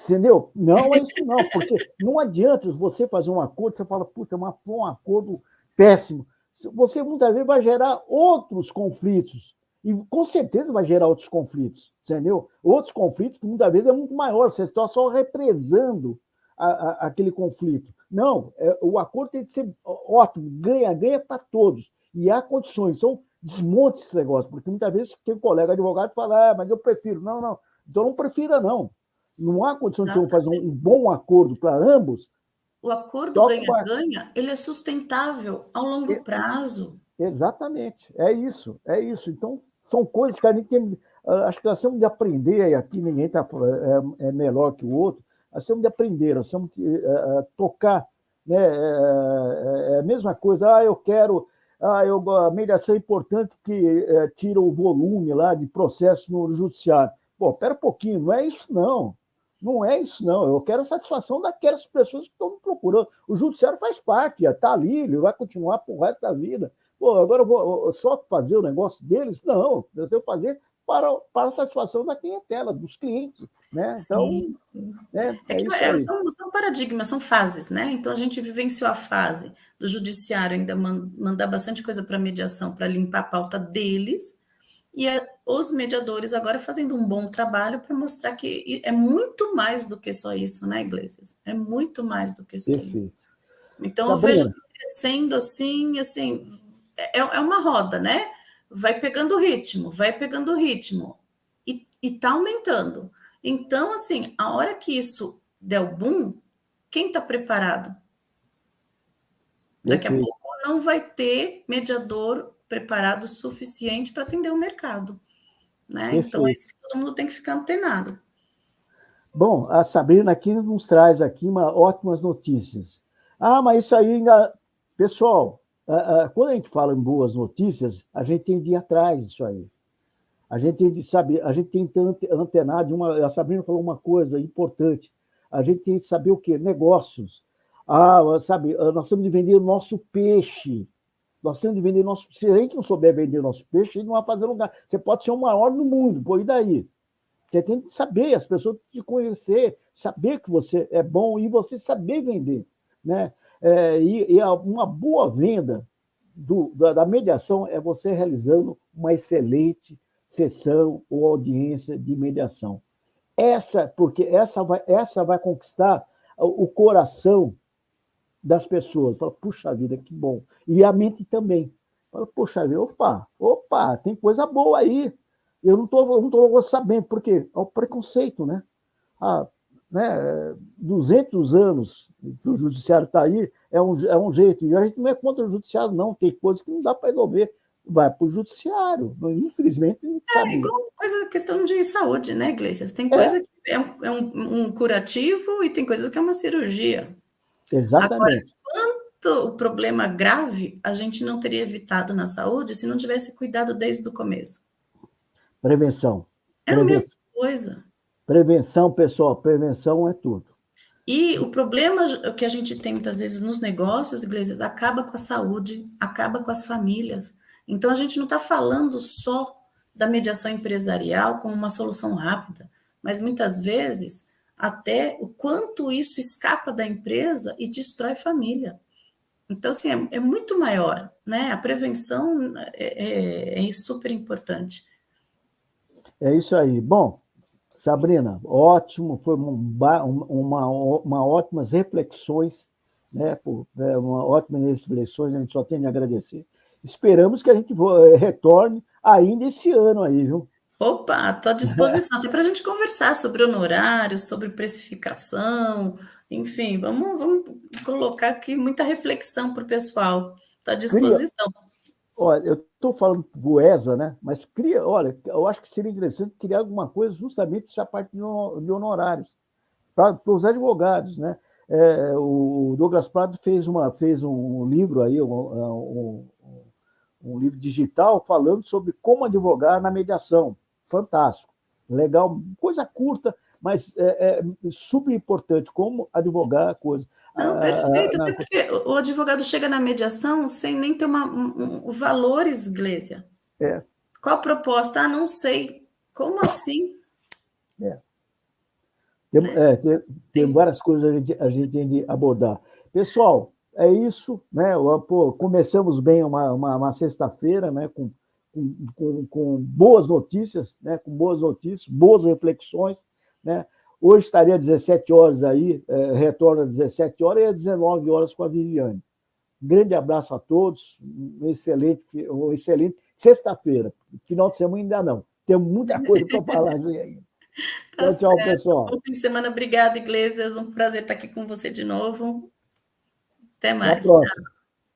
Entendeu? Não é isso não, porque não adianta você fazer um acordo, você fala, puta, um acordo péssimo. Você muitas vezes vai gerar outros conflitos. E com certeza vai gerar outros conflitos, entendeu? Outros conflitos que muitas vezes é muito maior, você está só represando aquele conflito. Não, o acordo tem que ser ótimo, ganha para todos. E há condições, são desmontes esse negócio, porque muitas vezes tem um colega advogado que fala, mas eu prefiro. Não, então não prefira, não. Não há condição de fazer um bom acordo para ambos. O acordo ganha-ganha, ele é sustentável ao longo prazo. Exatamente, é isso. Então, são coisas que a gente tem. Acho que nós temos de aprender, e aqui ninguém é melhor que o outro, nós temos de aprender, nós temos de tocar. Né? É a mesma coisa, eu quero. A mediação é importante porque tira o volume lá de processo no judiciário. Pô, espera um pouquinho, não é isso, não. Não é isso, não. Eu quero a satisfação daquelas pessoas que estão me procurando. O judiciário faz parte, está ali, ele vai continuar por resto da vida. Pô, agora eu vou só fazer o negócio deles? Não, eu tenho que fazer para a satisfação da clientela, dos clientes. Né? Então, são paradigmas, são fases, né? Então, a gente vivenciou a fase do judiciário ainda mandar bastante coisa para a mediação, para limpar a pauta deles, e os mediadores agora fazendo um bom trabalho para mostrar que é muito mais do que só isso, né, Iglesias? É muito mais do que só isso. Perfeito. Então, eu vejo Sabrina, assim, crescendo assim, é uma roda, né? Vai pegando ritmo, e tá aumentando. Então, assim, a hora que isso der o boom, quem está preparado? Daqui a perfeito, pouco não vai ter mediador preparado o suficiente para atender o mercado, né? Então, é perfeito. isso que todo mundo tem que ficar antenado. Bom, a Sabrina aqui nos traz aqui ótimas notícias. Ah, mas isso aí, pessoal, quando a gente fala em boas notícias, a gente tem de ir atrás disso aí. A gente tem de saber, a gente tem que ter antenado a Sabrina falou uma coisa importante. A gente tem que saber o quê? Negócios. Ah, sabe, nós temos de vender o nosso peixe. Nós temos de vender nosso. Se a gente não souber vender nosso peixe, a gente não vai fazer lugar. Você pode ser o maior do mundo, pô, e daí? Você tem que saber, as pessoas te conhecer, saber que você é bom e você saber vender. Né? E uma boa venda da mediação é você realizando uma excelente sessão ou audiência de mediação. Porque essa vai conquistar o coração das pessoas. Fala, puxa vida, que bom. E a mente também. Fala, puxa vida, opa, tem coisa boa aí. Eu não estou sabendo, porque é o preconceito, né? 200 anos que o judiciário está aí, é um jeito. E a gente não é contra o judiciário, não. Tem coisas que não dá para resolver. Vai para o judiciário. Infelizmente, sabe. Igual questão de saúde, né, Iglesias? Tem coisa que é um curativo e tem coisas que é uma cirurgia. Agora, Exatamente. quanto o problema grave a gente não teria evitado na saúde se não tivesse cuidado desde o começo? Prevenção. É a mesma coisa. Prevenção, pessoal, prevenção é tudo. E o problema que a gente tem muitas vezes nos negócios, Iglesias, acaba com a saúde, acaba com as famílias. Então, a gente não está falando só da mediação empresarial como uma solução rápida, mas muitas vezes até o quanto isso escapa da empresa e destrói família. Então, assim, é muito maior, né? A prevenção é super importante. É isso aí. Bom, Sabrina, ótimo, foi uma ótimas reflexões, né? Uma ótimas reflexões, a gente só tem de agradecer. Esperamos que a gente retorne ainda esse ano aí, viu? Opa, estou à disposição, até para a gente conversar sobre honorários, sobre precificação, enfim, vamos colocar aqui muita reflexão para o pessoal. Estou à disposição. Olha, eu estou falando Goesa, né? Mas olha, eu acho que seria interessante criar alguma coisa justamente essa parte de honorários para os advogados, né? O Douglas Prado fez um livro aí, um livro digital falando sobre como advogar na mediação. Fantástico, legal, coisa curta, mas super importante, como advogar a coisa. Não, perfeito, até porque o advogado chega na mediação sem nem ter valores, Iglesias. Qual a proposta? Ah, não sei. Como assim? Tem várias coisas a gente tem de abordar. Pessoal, é isso, né? Começamos bem uma sexta-feira, né? Com boas notícias, né? Com boas notícias, boas reflexões, né? Hoje estaria às 17 horas aí, retorno às 17 horas e às 19 horas com a Viviane. Um grande abraço a todos, uma excelente sexta-feira. Final de semana ainda não. Temos muita coisa para falar aí. Tá tchau, pessoal. Bom fim de semana. Obrigada, Iglesias. Um prazer estar aqui com você de novo. Até mais. Até a próxima.